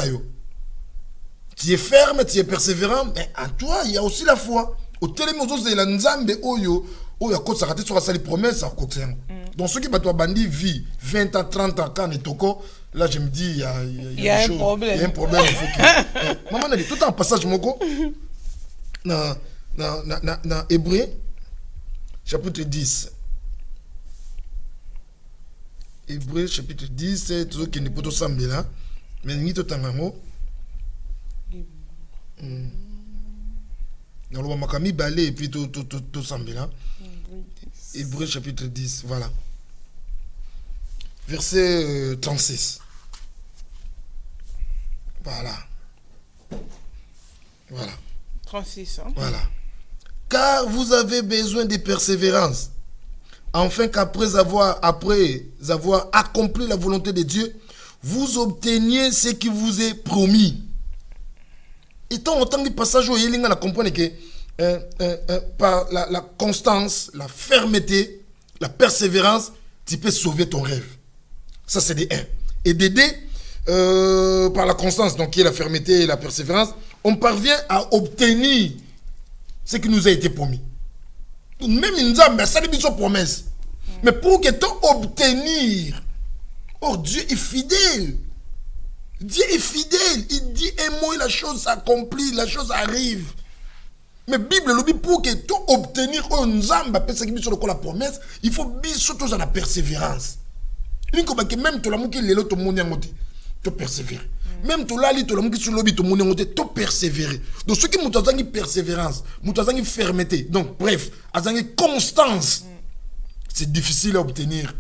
[SPEAKER 2] tu es ferme, tu es persévérant, mais en toi il y a aussi la foi. Au télémo de la nzambe oyo oyo ko sakati sur la promesse à côté. Donc ceux qui battent bandi vie 20 ans 30 ans quand est toko, là je me dis il y a
[SPEAKER 1] un problème.
[SPEAKER 2] Il y a un problème, il faut que maman a dit tout en passage moko na Hébreu chapitre 10. Hébreu chapitre 10 c'est tout qui n'est pas tout semblé là mais ni tout en mot. Dans le Makami balé et puis tout semblé là. Hébreu chapitre 10, voilà. Verset 36. Voilà. Voilà.
[SPEAKER 1] 36, hein?
[SPEAKER 2] Voilà. Car vous avez besoin de persévérance, afin qu'après avoir accompli la volonté de Dieu, vous obteniez ce qui vous est promis. Et tant autant de passages où il y a comprendre que par la constance, la fermeté, la persévérance, tu peux sauver ton rêve. Ça, c'est des 1. Et des 2, par la constance, donc qui est la fermeté et la persévérance, on parvient à obtenir ce qui nous a été promis. Même une dame, ça n'est pas une promesse. Mais pour que tu obtenir, oh Dieu est fidèle. Dieu est fidèle. Il dit un mot et la chose s'accomplit, la chose arrive. Mais la Bible le dit pour que tu obtenir un zamba, la promesse, il faut surtout la persévérance. Même tu l'as dit, tu persévères. Même tu l'as dit, tu persévérer. Donc ce qui est une persévérance, une fermeté. Donc bref, une constance, c'est difficile à obtenir.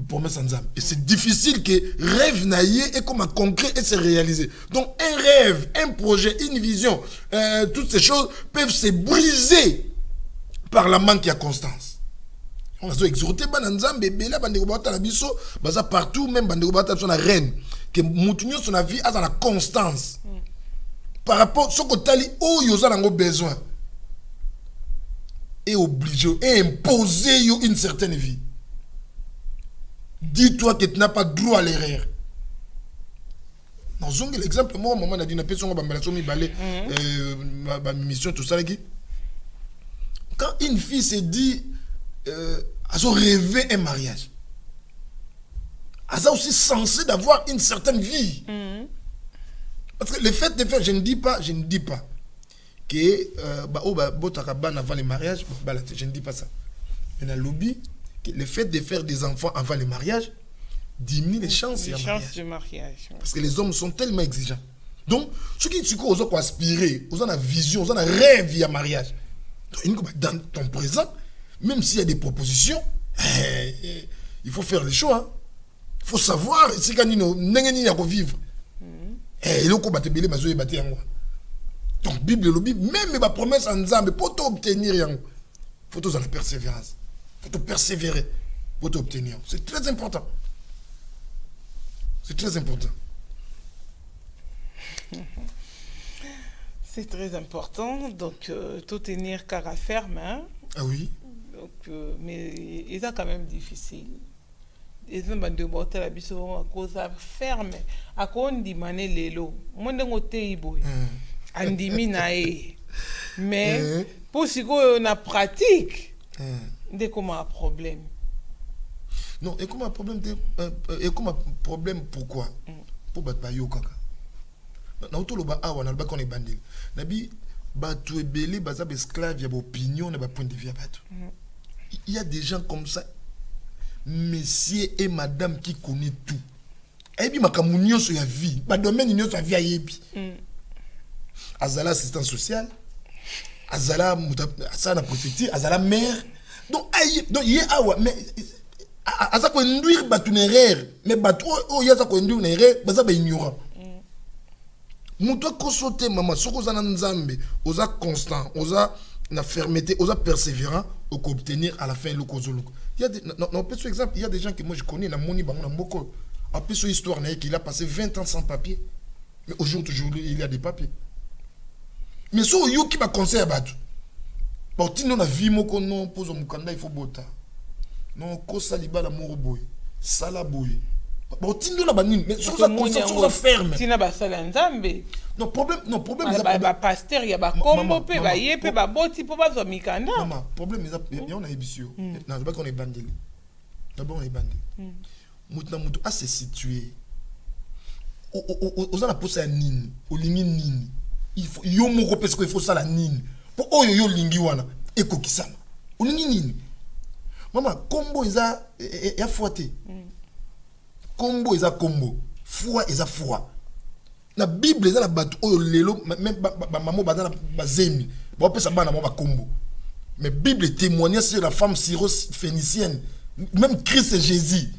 [SPEAKER 2] Promesse en âme. Et c'est difficile que rêve naïe et comme un concret et se réaliser. Donc un rêve, un projet, une vision, toutes ces choses peuvent se briser par la manque de constance. On a exhorté Bananzambe, Bela, Bandegobata, la Bisso, Baza partout, même Bandegobata, son reine, que Moutounio, son avis, a dans la constance. Par rapport à ce que tu as, vous avez besoin. Et obligé, et imposer une certaine vie. Dis-toi que tu n'as pas droit à l'erreur. L'exemple, moi, maman a dit, ma mission, tout ça, quand une fille se dit, elle a rêvé un mariage, elle a aussi censé d'avoir une certaine vie. Parce que le fait de faire, je ne dis pas que, avant le mariage, je ne dis pas ça. Mais dans le lobby, le fait de faire des enfants avant le mariage diminue les chances
[SPEAKER 1] de mariage.
[SPEAKER 2] Parce que les hommes sont tellement exigeants. Donc, ceux qui ont aspiré, ils ont la vision, ils ont la rêve via mariage. Donc, dans ton présent, même s'il y a des propositions, il faut faire les choix. Il faut savoir si quand nous avons vivre. Donc, Bible le dit, même ma promesse en Zambie, pour t'obtenir, il faut avoir la persévérance. Il faut persévérer pour t'obtenir. C'est très important. C'est très important.
[SPEAKER 1] C'est très important. Donc, tout tenir cara ferme. Hein?
[SPEAKER 2] Ah oui.
[SPEAKER 1] Donc, mais c'est quand même difficile. Ils ont de botter la biso à cause ferme. À quoi on dit mané l'élo. Moi, je suis boy. Andimi nae. Mais pour ce qu'on a pratique. Dès qu'on a un problème.
[SPEAKER 2] Non, et comme un problème, pourquoi? Pour battre Yokaka. Na utoloba awa na ba qu'on est bandé. Nabi batu ebele bazab esclave ya opinion na ba point de vue batu. Il y a des gens comme ça, messieurs et madame qui connaissent tout. Ebi makamunyo so ya vie, ba domaine nyo so vie ayebi. Azala assistant social, azala na préfecture, azala maire. Donc il y a mais asa ko induire batu na erreur, mais batu ya sa ko induire na erreur, baza ba ignorant. Muto ko sauter maman soko za na nzambe, oza constant, oza na fermeté, osa persévérant au obtenir à la fin le kozoluko. Il y a des non peut exemple, il y a des gens que moi je connais na moni bango na mboko. En plus sur histoire na qu'il a passé 20 ans sans papier. Mais aujourd'hui il y a des papiers. Mais so yo qui va conseiller à battre. Bon tino na vie moko non pose mukanda il faut bota. Non ko saliba la moro boy. Sala boy. Bon tino na banini mais so ça conseille ferme.
[SPEAKER 1] Tina ba sala nzambe.
[SPEAKER 2] Non problème
[SPEAKER 1] ba pasteur ya ba kombo pe ba ye pe ba boti po ba zo mikanda.
[SPEAKER 2] Maman, problème on a ébissio. Non, c'est pas qu'on est bandé. D'abord on est bandé. Moutna moutou a se situé. Oza la pose à nini, o lingi nini. Il faut yo moko parce qu'il faut ça la nini. Pour yo lingi wana eko kisama. O lingi nini. Maman, combo eza ya fouaté. Combo eza combo. Foi eza foi. La Bible eza la batu oyo lelo même maman bazana bazemi. Ba pesa bana mo ba combo. Mais Bible témoignait sur la femme syro-phénicienne. Même Christ et Jésus,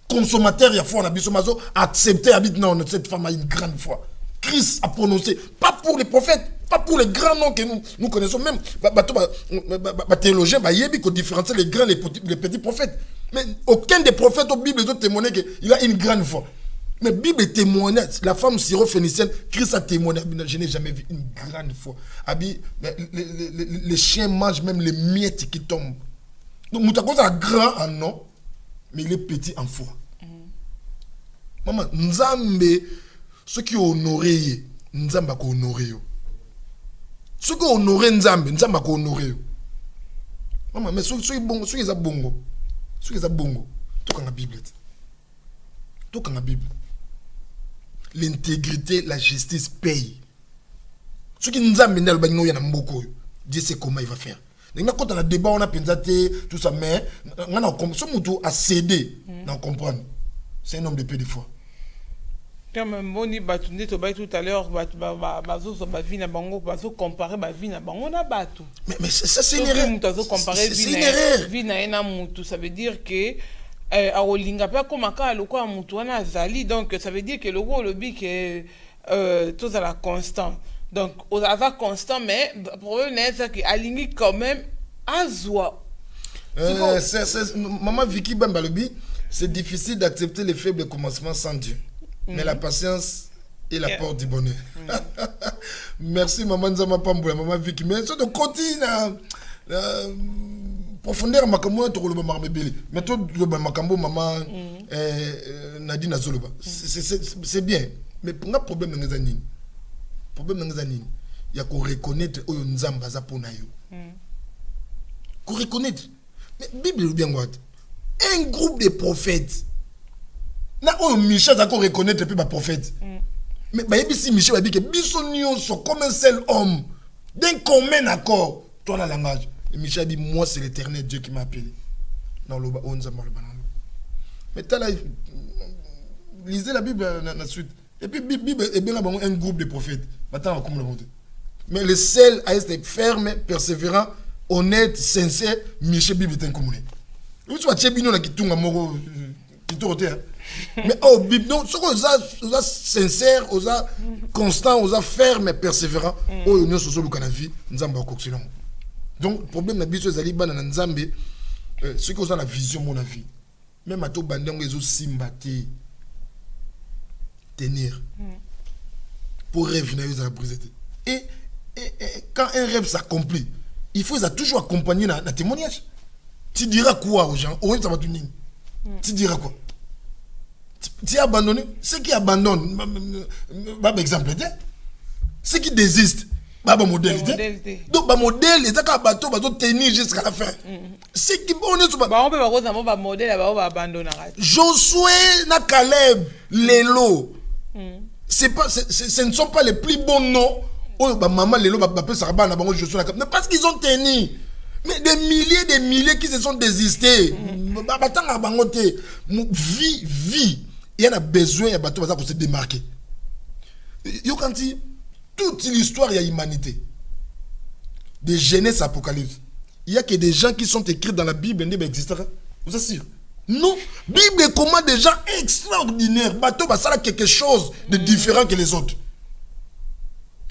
[SPEAKER 2] consommateur, il y a foi, on a biso mazo, accepté, habite, non, cette femme a une grande foi. Christ a prononcé, pas pour les prophètes, pas pour les grands noms que nous connaissons, même, théologien, il faut différencier les grands et les petits prophètes. Mais aucun des prophètes au Bible ont témoigné qu'il a une grande foi. Mais la Bible témoignait, la femme syro-phénicienne, Christ a témoigné, je n'ai jamais vu une grande foi. Les chiens mangent même les miettes qui tombent. Donc, Moutako est grand en nom, mais il est petit en foi. Maman, Nzambe, ceux qui honorent, Nzamba ko honoré. Ceux qui honorent Nzambe, Nzamba ko honoré. Maman, mais ceux qui sont bongo, ceux qui sont bongo, tout dans la Bible. Tout dans la Bible. L'intégrité, la justice paye. Ceux qui nous amènent à l'Bagno, Dieu sait comment il va faire. Quand on a débat, on a pensé tout ça, mais on a cédé, on comprend. C'est un homme de peu de foi.
[SPEAKER 1] Comme Moni Batunde tout à l'heure, comparer ma vie na bango na batu.
[SPEAKER 2] Mais ça c'est une erreur.
[SPEAKER 1] C'est une erreur. Vie na ena mutu, ça veut dire que a olinga pa komaka loko a mutu wana zali, donc ça veut dire que loko lobi que tout à la constant. Donc on a constant, mais le problème c'est que alingi quand même azwa.
[SPEAKER 2] Maman Vicky Bambalobi, c'est difficile d'accepter les faibles commencements sans Dieu. Mais la patience est la porte du bonheur. Merci maman Nzama Pamboula, maman Vicky. Mais ça de continue profondeur makambo to koloba marbebeli. Mais to loba makambo maman Nadine Azoloba. C'est bien. Mais pour un problème dans les problème dans les années, il y a qu'on reconnaître oyo Nzamba za pona yo. Qu'on reconnaître. Mais Bible bien quoi. Un groupe de prophètes. Na oyo Michel za ko reconnaître puis ba prophète. Mais ba yebisi Michel ba dit que biso nyonso comme un seul homme d'un commun accord toi la langage. Et Michel dit moi c'est l'Éternel Dieu qui m'a appelé. Non lo ba Nzamba lo banalo. Mais t'as là lisez la Bible la suite. Et puis Bible est bien là un groupe de prophètes. Maintenant comme le monde. Mais le seul à être ferme, persévérant, honnête, sincère, Michel Bible est un commun. Vous tu vas tchebino na kitunga moko kitorote. Mais oh Bible non, ce qu'on a sincère, on a constant, on a ferme, persévérant, oh nous sommes sur le vie, Nzamba koksilon. Donc problème na biso ezali bana na Nzambe, ceux qui ont la vision mon avis. Même à tout bandon les autres sympathie. Tenir pour rêver à la brise. Et quand un rêve s'accomplit, il faut toujours accompagner dans le témoignage. Tu diras quoi aux gens? Tu diras quoi? Tu as abandonné. Ceux qui abandonnent, par exemple, ceux qui désistent, modèle. Donc, modèle, ils ont tenir jusqu'à la fin. Ceux qui Josué, Caleb, Lélo. Ce ne sont pas les plus bons noms. Oh, maman, Lélo, mais parce qu'ils ont tenu. Mais des milliers qui se sont désistés. Vie. Il y en a besoin, il y a besoin de se démarquer. Quand toute l'histoire, il y a humanité. De Genèse Apocalypse. Il y a que des gens qui sont écrits dans la Bible, ils n'existera. Vous assure. Non, Bible est comment des gens extraordinaires. Bateau, ça a quelque chose de différent que les autres.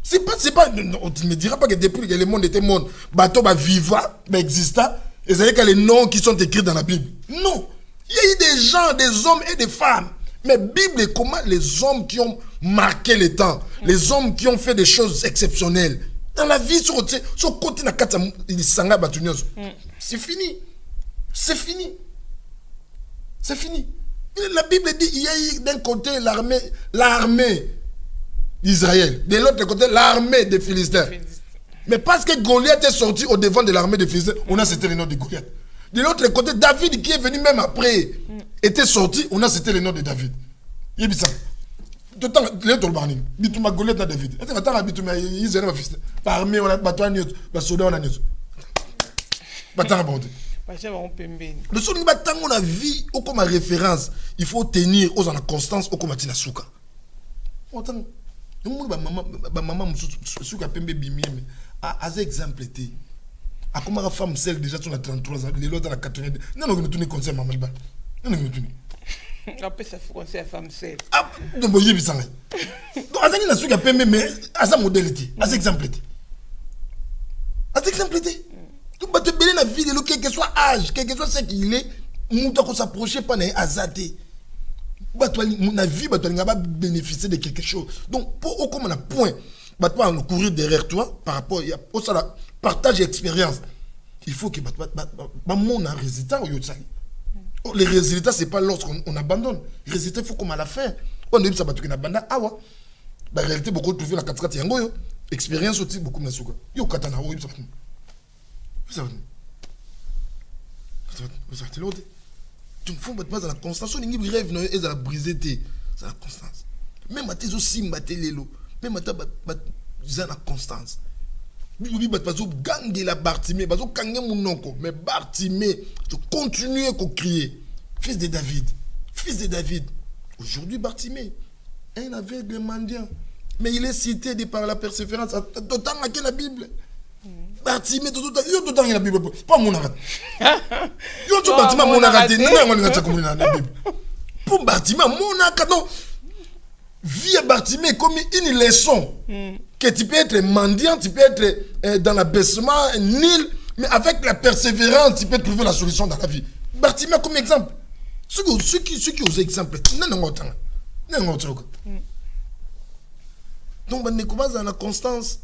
[SPEAKER 2] C'est pas, on ne me dira pas que depuis que le monde était monde, bateau va vivre, va exister, et c'est que les noms qui sont écrits dans la Bible. Non. Il y a eu des gens, des hommes et des femmes. Mais Bible est comment les hommes qui ont marqué le temps, les hommes qui ont fait des choses exceptionnelles. Dans la vie, sur côté na kata il sanga batunyoso. C'est fini. C'est fini. C'est fini. La Bible dit il y a eu d'un côté l'armée d'Israël, de l'autre côté l'armée des Philistins. Mais parce que Goliath est sorti au devant de l'armée des Philistins, on a cité le nom de Goliath. De l'autre côté, David qui est venu même après était sorti, on a cité le nom de David. Il dit ça. Tout le temps, les autres barnis, bituma Goliath na David. Et maintenant bituma Israël va Philistins. Parmi on a battu un autre, ba soda on a autre. Batanga bonde. Le son batanga on a vie au comme référence, il faut tenir aux en constance au comme tina souka. Autant maman souka pembe bimi mais as exemple été. A comment la femme celle déjà sur la 33 ans, les autres dans la 82. Non, nous tourner conseil maman ba. Non, nous tourner.
[SPEAKER 1] Après ça faut conseil à femme celle.
[SPEAKER 2] Ah, donc boyer bisanga. Donc azani na souka pembe mais asa modalité, as exemple été. As exemple été. Donc bah te belé na vie de quel que soit âge, quel que soit ce qu'il est, nous doit s'approcher pas na azate. Bah toi na vie bah toi nga bénéficier de quelque chose. Donc pour au comme on a point bah toi on courir derrière toi par rapport au ça partage expérience. Il faut que mon résultat les résultats c'est pas lorsqu'on abandonne. Les résultats il faut comme à la fin. On dit ça bah tu na banda awa. La réalité beaucoup trouver la 4 yango yo. Expérience aussi beaucoup na suka. Yo katana wo ça. Ça va. Tu me fous pas dans la constance. On n'y rêve non et dans la briser c'est la constance. Même à tes aussi maté lelo. Même à ta dans la constance. Bibi bazo gangue la Bartimée, bazo kange mon nonko, mais Bartimée, tu continues à crier. Fils de David. Fils de David. Aujourd'hui Bartimée, un aveugle mendiant. Mais il est cité de par la persévérance. D'autant que la Bible. Bartimée, tout autant la Bible. Pas mon arrêt. Yo tout Bartimée mon arrêt. Non, on a comme la Bible. Pour Bartimée mon arrêt. Non. Vie à Bartimée comme une leçon. Que tu peux être mendiant, tu peux être dans l'abaissement, nul, mais avec la persévérance, tu peux trouver la solution dans la vie. Bartimée comme exemple. Ceux qui osent exemple, non. Donc, on est dans la constance.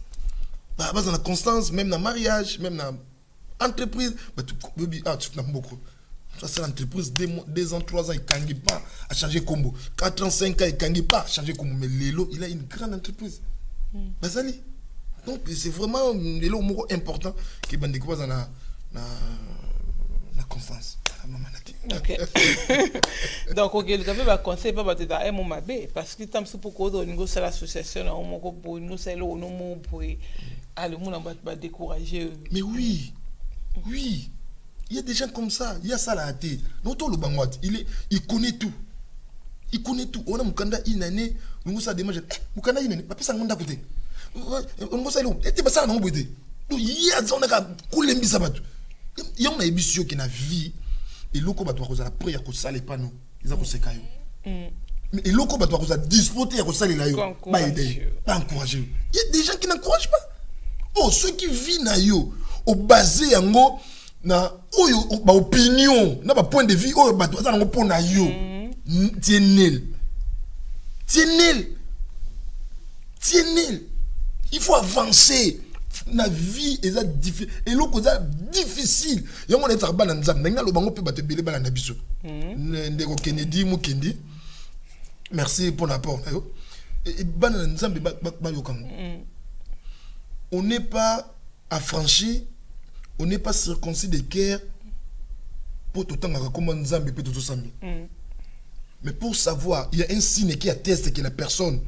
[SPEAKER 2] Dans la constance, même dans le mariage, même dans l'entreprise. Tu n'as beaucoup. Ça, c'est l'entreprise, 2 ans, 3 ans, il ne gagne pas à changer combo. 4 ans, 5 ans, il ne gagne pas à changer combo. Mais Lélo, il a une grande entreprise. Donc, c'est vraiment Lélo important qui est découvert dans la constance.
[SPEAKER 1] Ok. Donc, vous avez un conseil pour un moment parce que tant que pour l'association, pour décourager.
[SPEAKER 2] Mais oui. Il y a des gens comme ça, il y a ça là. Il connaît tout. On a Mukanda une année, nous ça demande Mukanda une année, pas ça ngunda côté. On ça long, et pas ça non côté. Donc il y a ça on a coulembi ça batu. Il y a une émission qui na vie et loko ba toi la prière ko sale pas nous. Ils a ko sekayo. Mais et loko ba toi ko dispoter ko sale la yo. Ba aider, pas encourager. Il y a des gens qui n'encouragent pas. Oh ceux qui vivent na yo au basé yango na oyo ba opinion na ba point de vue oyo ba toza ngo pona yo tienel il faut avancer na vie eza difficile et loko za difficile yango na tsaba na nzambe na ngalo bango pe ba te belé bala na biso ndeko Kennedy Mukendi merci pour l'apport et bana na nzambe ba yo kango on n'est pas affranchi. On n'est pas circoncis de cœur pour tout le temps comme un Zambé peut tout ça. Mais pour savoir, il y a un signe qui atteste que la personne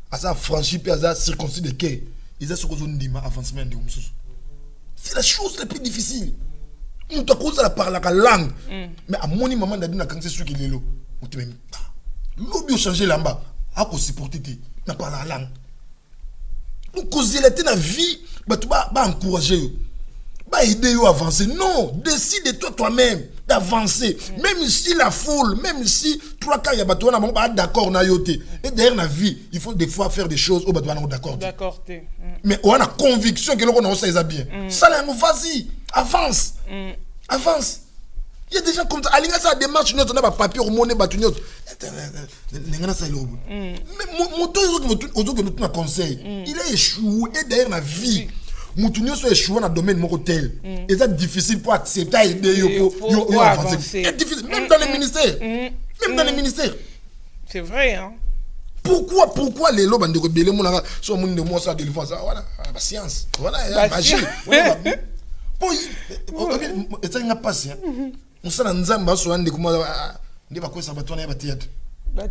[SPEAKER 2] a ça franchi puis a ça circoncis de cœur. Ils ont ce qu'on dit avancement de Moussous. C'est la chose la plus difficile. On t'a causé la parole la langue. Mais à mon moment d'aller dans quand c'est sûr qu'il est là. On te même pas. L'objet changer là-bas. À quoi supporter n'a pas la langue. Donc causer la tête la vie, bah tu vas encourager. Bah aider à avancer. Non, décide toi-même. d'avancer. Même si la foule, même si 3 cas, il y a pas d'accord, et derrière la vie, il faut des fois faire des choses où d'accord.
[SPEAKER 1] D'accord.
[SPEAKER 2] Mais on a conviction que l'on a ça bien. Ça, là, vas-y, avance. Avance. Il y a des gens comme ça. Alinga ça démarche notre on a papier au monnaie battu notre. N'engana ça le. Mais moto que nous conseil. Il a échoué derrière la vie. Moutounio soit échoué dans le domaine mon hôtel. Et c'est difficile pour accepter aider pour avancer. C'est difficile même dans les ministères. Même dans les ministères.
[SPEAKER 1] C'est vrai hein.
[SPEAKER 2] Pourquoi les lobes de rebelle mon sur mon de moi ça de défense voilà la science. Voilà magie. Pour et ça n'a pas passé. On s'en nzamba so ande comment ne va quoi ça va tourner théâtre.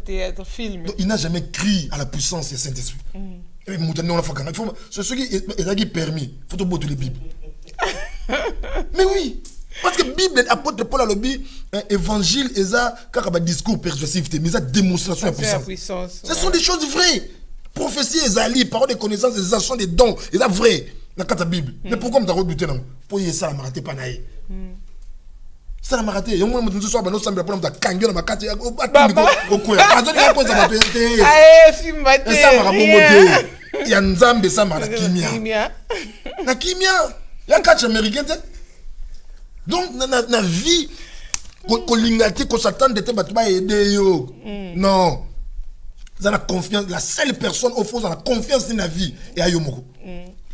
[SPEAKER 1] Théâtre film.
[SPEAKER 2] Donc il n'a jamais crié à la puissance du Saint-Esprit. Et mouton on la fait quand il faut c'est ce qui est permis. Faut te botter les Bibles. Mais oui, parce que Bible apôtre Paul a le bi évangile et ça car ba discours persuasif mais ça démonstration de puissance. Ce sont des choses vraies. Prophétie et ali, parole de connaissance, des actions des dons, et ça vrai dans la Bible. Mais pourquoi me redouter non? Pour y ça la raté pas naï. Ça m'a raté. Yo moi nous soir ba no sambela pour me kango na makati au quoi. Azoni ya quoi ça va te.
[SPEAKER 1] Simate.
[SPEAKER 2] Ça m'a ramonté. Ya nzambe ça m'a kimia. Na kimia. Ya catch américain. Donc na vie ko lingati ko s'attendre te ba aider yo. Non. Vous avez la confiance, la seule personne au fond dans la confiance dans la vie et à Yomoko.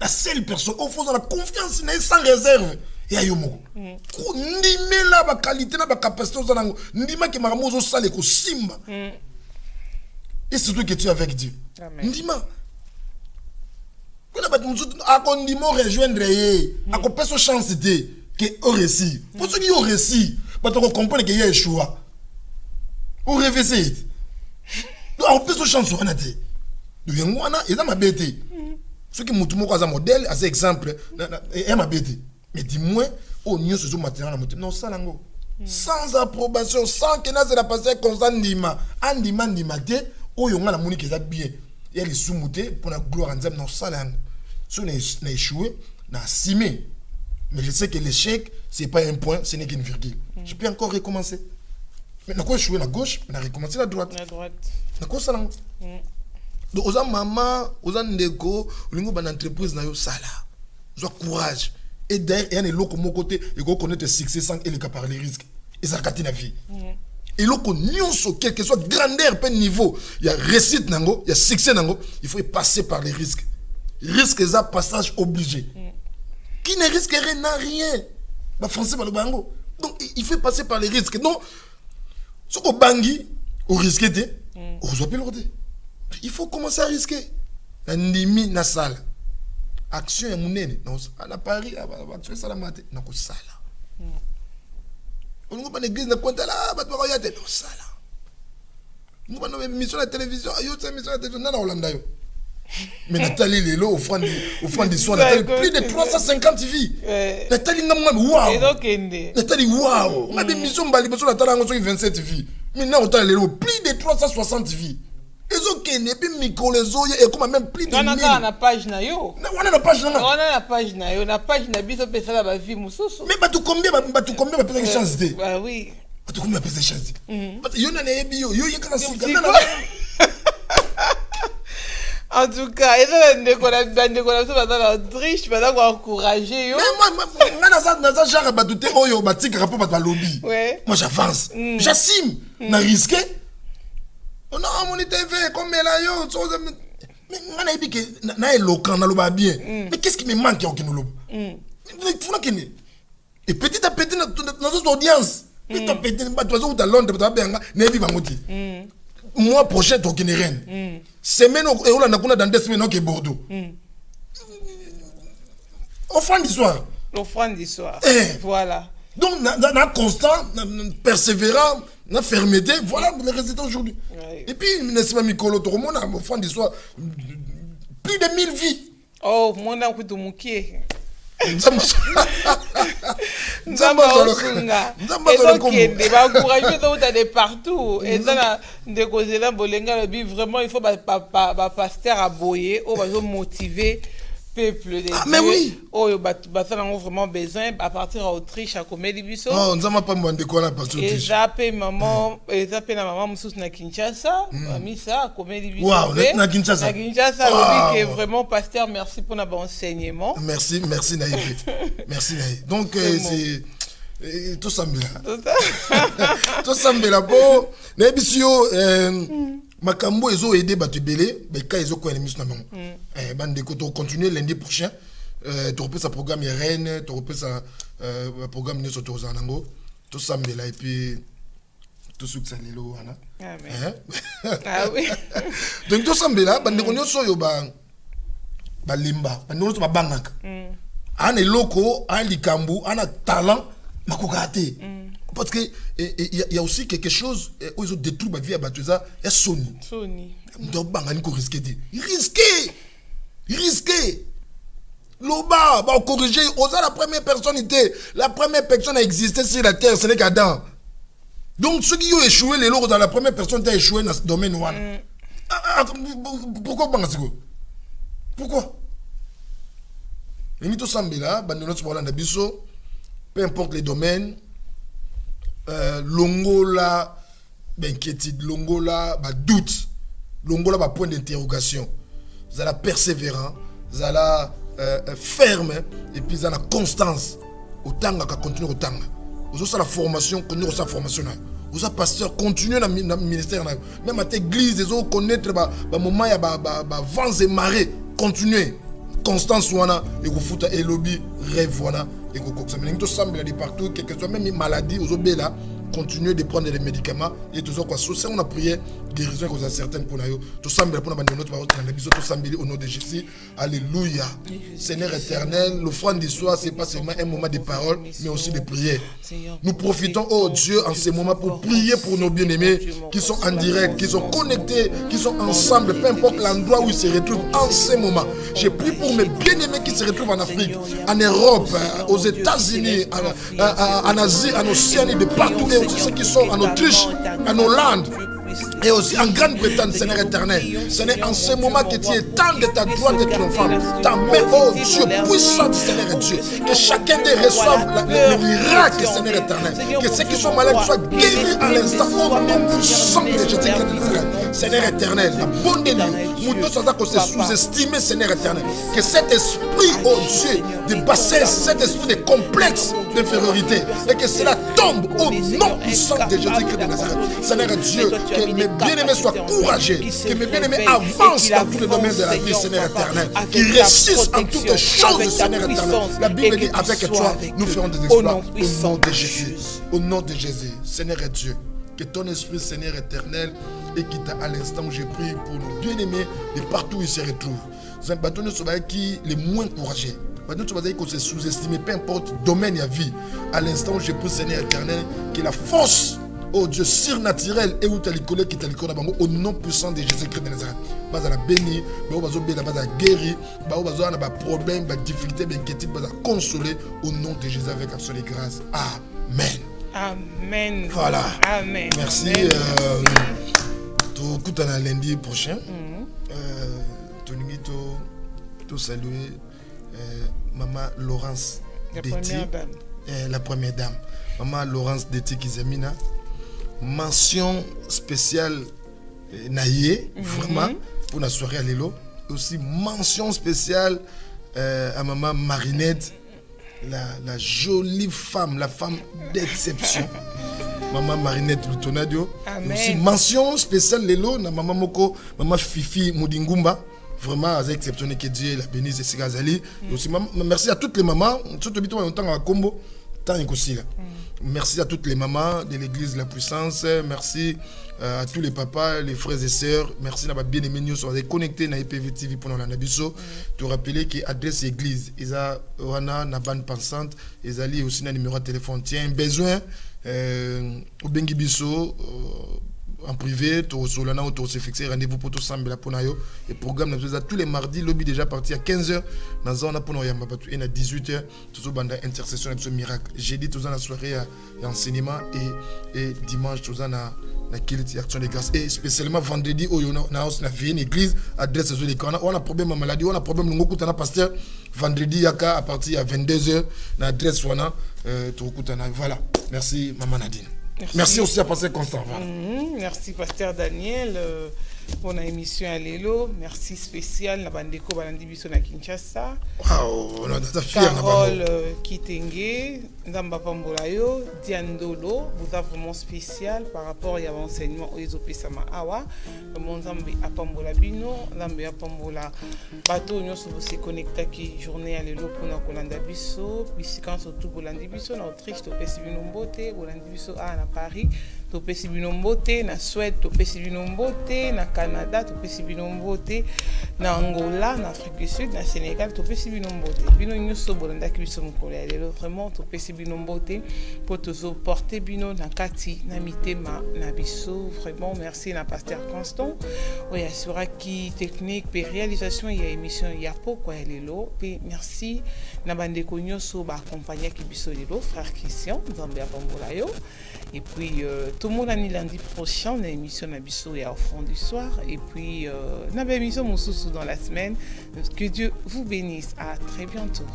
[SPEAKER 2] La seule personne au fond dans la confiance sans réserve et à Yomoko. Ndime la ba qualité na ba capacité aux anango. Ndima ke maramozo sale ko simba. Et surtout que tu es avec Dieu. Ndima. Kuna ba mutu akondimo rejoindre ye. Akopeso chance de que au récit. Pour ceux qui ont récit, ba to comprendre que y a échoué. Au réveiller. On peut se chancer on a dit. Nous venons là et ça m'a bêté. Ceux qui montrent moi comme modèle, à cet exemple, et m'a bêté. Mais dis-moi, au niveau ce matériel non ça lango. Sans approbation, sans que n'a la passer constant ndima, andima ndimate, au yonga la monique est bien. Et elle est sous-moutée pour la gloire en Dieu non ça lango. Si on a échoué, on a simé. Mais je sais que l'échec, c'est pas un point, ce n'est qu'une virgule. Je peux encore recommencer. Mais on a échoué à la gauche, on a recommencé à la droite. Na ko sala donc aux maman aux ndeko lingo ban entreprise na yo sala zo courage et derrière il y a des locaux mon côté et go connaître succès sans et le cas par les risques et ça kati na vie et locaux nyonso quel que soit grandeur peu niveau il y a réussite nango il y a succès nango il faut passer par les risques ça passage obligé qui ne risque rien ba français ba le bango donc il faut passer par les risques donc ce ko bangi au risque te il faut commencer à risquer. Ndimi na sala. Action ya munene. Na Paris, action sala mate. Na ko sala. On va pas l'église na compte là, ba to ya te no sala. On va no émission à la télévision, yo cette émission à la télévision na Hollande yo. Mais Nathalie Lelo au fond du soir, Nathalie plus de 350 vies. Nathalie ngam waouh. Nathalie waouh. Ma émission bali beso Nathalie ngo 27 vies. Maintenant autant Lelo plus de 360 vies. Et puis micro les autres et comme même plus de 1000.
[SPEAKER 1] On a na page na yo.
[SPEAKER 2] On a la page na.
[SPEAKER 1] On a la page na yo, na page na biso pesa la ba vie mususu.
[SPEAKER 2] Mais tu combien ba pesa chance de.
[SPEAKER 1] Bah oui.
[SPEAKER 2] Tu combien pesa chance. Parce que yo na ebi yo yekana singa na.
[SPEAKER 1] En tout cas, et là ndeko na so ba na triche ba na encourager yo.
[SPEAKER 2] Mais moi na ça genre ba douter oyo ba tika rapport ba lobby. Moi j'avance. J'assume na risquer. On a mon TV comme là yo mais on a dit que na éloquent na loba bien mais qu'est-ce qui me manque au kino loba faut na kene et petit à petit notre audience petit à petit ba toi ou ta Londres ba benga na ebi bangoti mois prochain to kene reine semaine et on a kuna dans 2 semaines au Bordeaux offrande d'histoire voilà donc na constant persévérant na fermeté, voilà les résultats aujourd'hui. Et puis, n'est-ce pas, Mikolo, tout le monde a au fond d'histoire plus de 1000 vies.
[SPEAKER 1] Oh, mon a coûté mon pied.
[SPEAKER 2] Nzamba
[SPEAKER 1] Osunga. Et donc, il va encourager de partout. Et dans des causes là, Bolenga, vraiment, il faut pasteur à boyer, ou va motiver. peuple de Dieu.
[SPEAKER 2] Ah, mais oui.
[SPEAKER 1] Oh, ça a vraiment besoin à partir d'Autriche à Comédie Bisso.
[SPEAKER 2] Oh, nous n'avons pas besoin de quoi là parce que
[SPEAKER 1] et zappé maman na maman moussous na Kinshasa ami ça à Comédie Bisso.
[SPEAKER 2] Waouh, na Kinshasa.
[SPEAKER 1] Na Kinshasa wow. Que vraiment pasteur merci pour notre enseignement.
[SPEAKER 2] Merci Naïf. Merci Naïf. Donc c'est tout ça tout ça bon Nebisio Makambo ils ont aidé Batubele mais quand ils ont quoi l'émission na maman bande de côté continuer lundi prochain tu repères sa programme RN tu repères sa programme ne sur Zanango tout ça et puis tout ce que ça lelo wana
[SPEAKER 1] amen ah oui
[SPEAKER 2] donc tout ça bande de konyo so yo ba limba bande no to ba bangaka ana loko ana likambu ana talent makokate parce que il y a aussi quelque chose où ils ont détruit ma vie à Batuza et Sony donc bangani ko risquer risquer Loba va corriger osa la première personne a existé sur la terre ce n'est qu'Adam. Donc ceux qui ont échoué les lots dans la première personne a échoué dans ce domaine pourquoi bangasiko pourquoi Limito Sambela bandono tsolanda biso peu importe les domaines longola inquiétude longola doute longola point d'interrogation zala persévérant zala ferme et puis zala constance autant qu'à continuer autant vous avez la formation continuer sa formation vous avez pasteur continuer dans le ministère même à l'église ils ont connaître moment il y a vents et marées continuer constance wana et vous foutre et lobby rêve wana et vous coxamene tout semble de partout quelque soit même maladie aux obéla continuer de prendre des médicaments et tout ça quoi ça on a prié guérison aux certaines pour nous tout semble pour nous notre parole dans l'épisode tout semble au nom de Jésus alléluia Seigneur éternel l'offrande d'histoire c'est pas seulement un moment de parole mais aussi de prière nous profitons oh Dieu en ce moment pour prier pour nos bien-aimés qui sont en direct qui sont connectés qui sont ensemble peu importe l'endroit où ils se retrouvent en ce moment j'ai prié pour mes bien-aimés qui se retrouvent en Afrique en Europe aux États-Unis en Asie en Océanie de partout et aussi ceux qui sont en Autriche en Hollande et aussi en Grande-Bretagne, Seigneur éternel. Seigneur, en ce moment que tu étends de ta droite de triomphante, ta main, oh Dieu, puissant, Seigneur Dieu, que chacun d'eux reçoive le miracle, Seigneur éternel. Que ceux qui sont malades soient guéris à l'instant, au nom puissant de Jésus-Christ de Nazareth. Seigneur éternel, la bonne de nous, nous sommes qu'on se sous-estimer, Seigneur éternel. Que cet esprit, oh Dieu, de bassesse, cet esprit de complexe d'infériorité, et que cela tombe au nom puissant de Jésus-Christ de Nazareth. Seigneur Dieu, que mes bien-aimés soient courageux, que mes bien-aimés avancent dans tous les domaines de la vie, Seigneur éternel, qu'ils réussissent en toutes choses, Seigneur éternel. La Bible dit avec toi, nous ferons des exploits au nom de Jésus. Au nom de Jésus, Seigneur Dieu, que ton esprit, Seigneur éternel, et qui t'a à l'instant où j'ai prié pour nos bien-aimés de partout où ils se retrouvent. C'est un bâton qui les moins courageux. Tu vas dire qu'on se sous-estimé, peu importe domaine et vie. À l'instant où j'ai pris, Seigneur éternel, que la force, oh Dieu, surnaturel et où tu as les collègues qui t'a au nom puissant de Jésus-Christ de Nazareth. Bas à la béni, bas à la guéri, bas à la problème, bas difficulté, bas inquiétude, bas à consoler au nom de Jésus avec absolue grâce. Amen.
[SPEAKER 1] Amen.
[SPEAKER 2] Voilà.
[SPEAKER 1] Amen.
[SPEAKER 2] Merci. Tout coup à lundi prochain. Tout tout saluer maman Laurence Déti, la première dame. Maman Laurence Déti Kizamina. Mention spéciale Naïe, vraiment, pour la soirée à Lélo. Aussi, mention spéciale à maman Marinette, la jolie femme, la femme d'exception. Maman Marinette Lutonadio. Aussi, mention spéciale Lélo, na maman Moko, maman Fifi Moudingumba. Vraiment, c'est exceptionnel que Dieu la bénisse et Sigazali. Aussi, merci à toutes les mamans, surtout à Combo, tant aussi là. Merci à toutes les mamans de l'église La Puissance. Merci à tous les papas, les frères et sœurs. Merci à bien aimé nous sommes connectés à IPV TV pendant la Nabiso. Tu rappeler que adresse église, ils ont une bande pensante, ils ont aussi un numéro de téléphone. Tiens, besoin au Bengi Bisso en privé, to solana ou to se fixer rendez-vous pour tout sambela pour nayo et programme na tous les mardis lobby déjà parti à 15h dans zona pour yamba batu et à 18h tout banda intercession et miracle. Jeudi tout la soirée à enseignement et dimanche tout na kiliti action de grâce et spécialement vendredi au na house na vie une église adresse les quand on a problème maladie on a problème ngoku tana pasteur vendredi yaka à partir à 22h na adresse wana to kutana voilà. Merci maman Nadine. Merci aussi à Pasteur Constant.
[SPEAKER 1] Merci Pasteur Daniel pour la émission à Lélo. Merci spécial à Bandeko Balandibiso na Kinshasa.
[SPEAKER 2] Waouh, on a fier
[SPEAKER 1] Carole Kitenge, Ndamba Pambolayo, Diandolo, vous êtes vraiment spécial par rapport à l'enseignement aux Opesama Awa. Le monde Zambi à Pambola Bino, Zambi à Pambola Bateau, nous sommes aussi connectés qui journée à Lélo pour nous Colandabiso, puis quand surtout Colandabiso, en Autriche, au Pessibino Mbote, Colandabiso à Paris, au Pessibino Mbote, na Suède, au Pessibino Mbote, na Canada, au Pessibino Mbote, na Angola, na Afrique du Sud, na Sénégal, au Pessibino Mbote. Bino nous sommes Bolanda qui sommes collés. Vraiment, au Pessibino Mbote, pour te porter Bino, na Kati, na Mitema, na Bisso. Vraiment, merci na Pasteur Constant. Oui, assura qui technique, puis réalisation, il y a émission, il y a pourquoi elle est là. Puis merci na bande konyoso ba accompagner qui Bisso Lelo, frère Christian, Zambia Pambolayo. Et puis, tout le monde a lundi prochain, on a une émission Nabiso et au fond du soir. Et puis, on a une émission Moussoussou dans la semaine. Que Dieu vous bénisse. À très bientôt.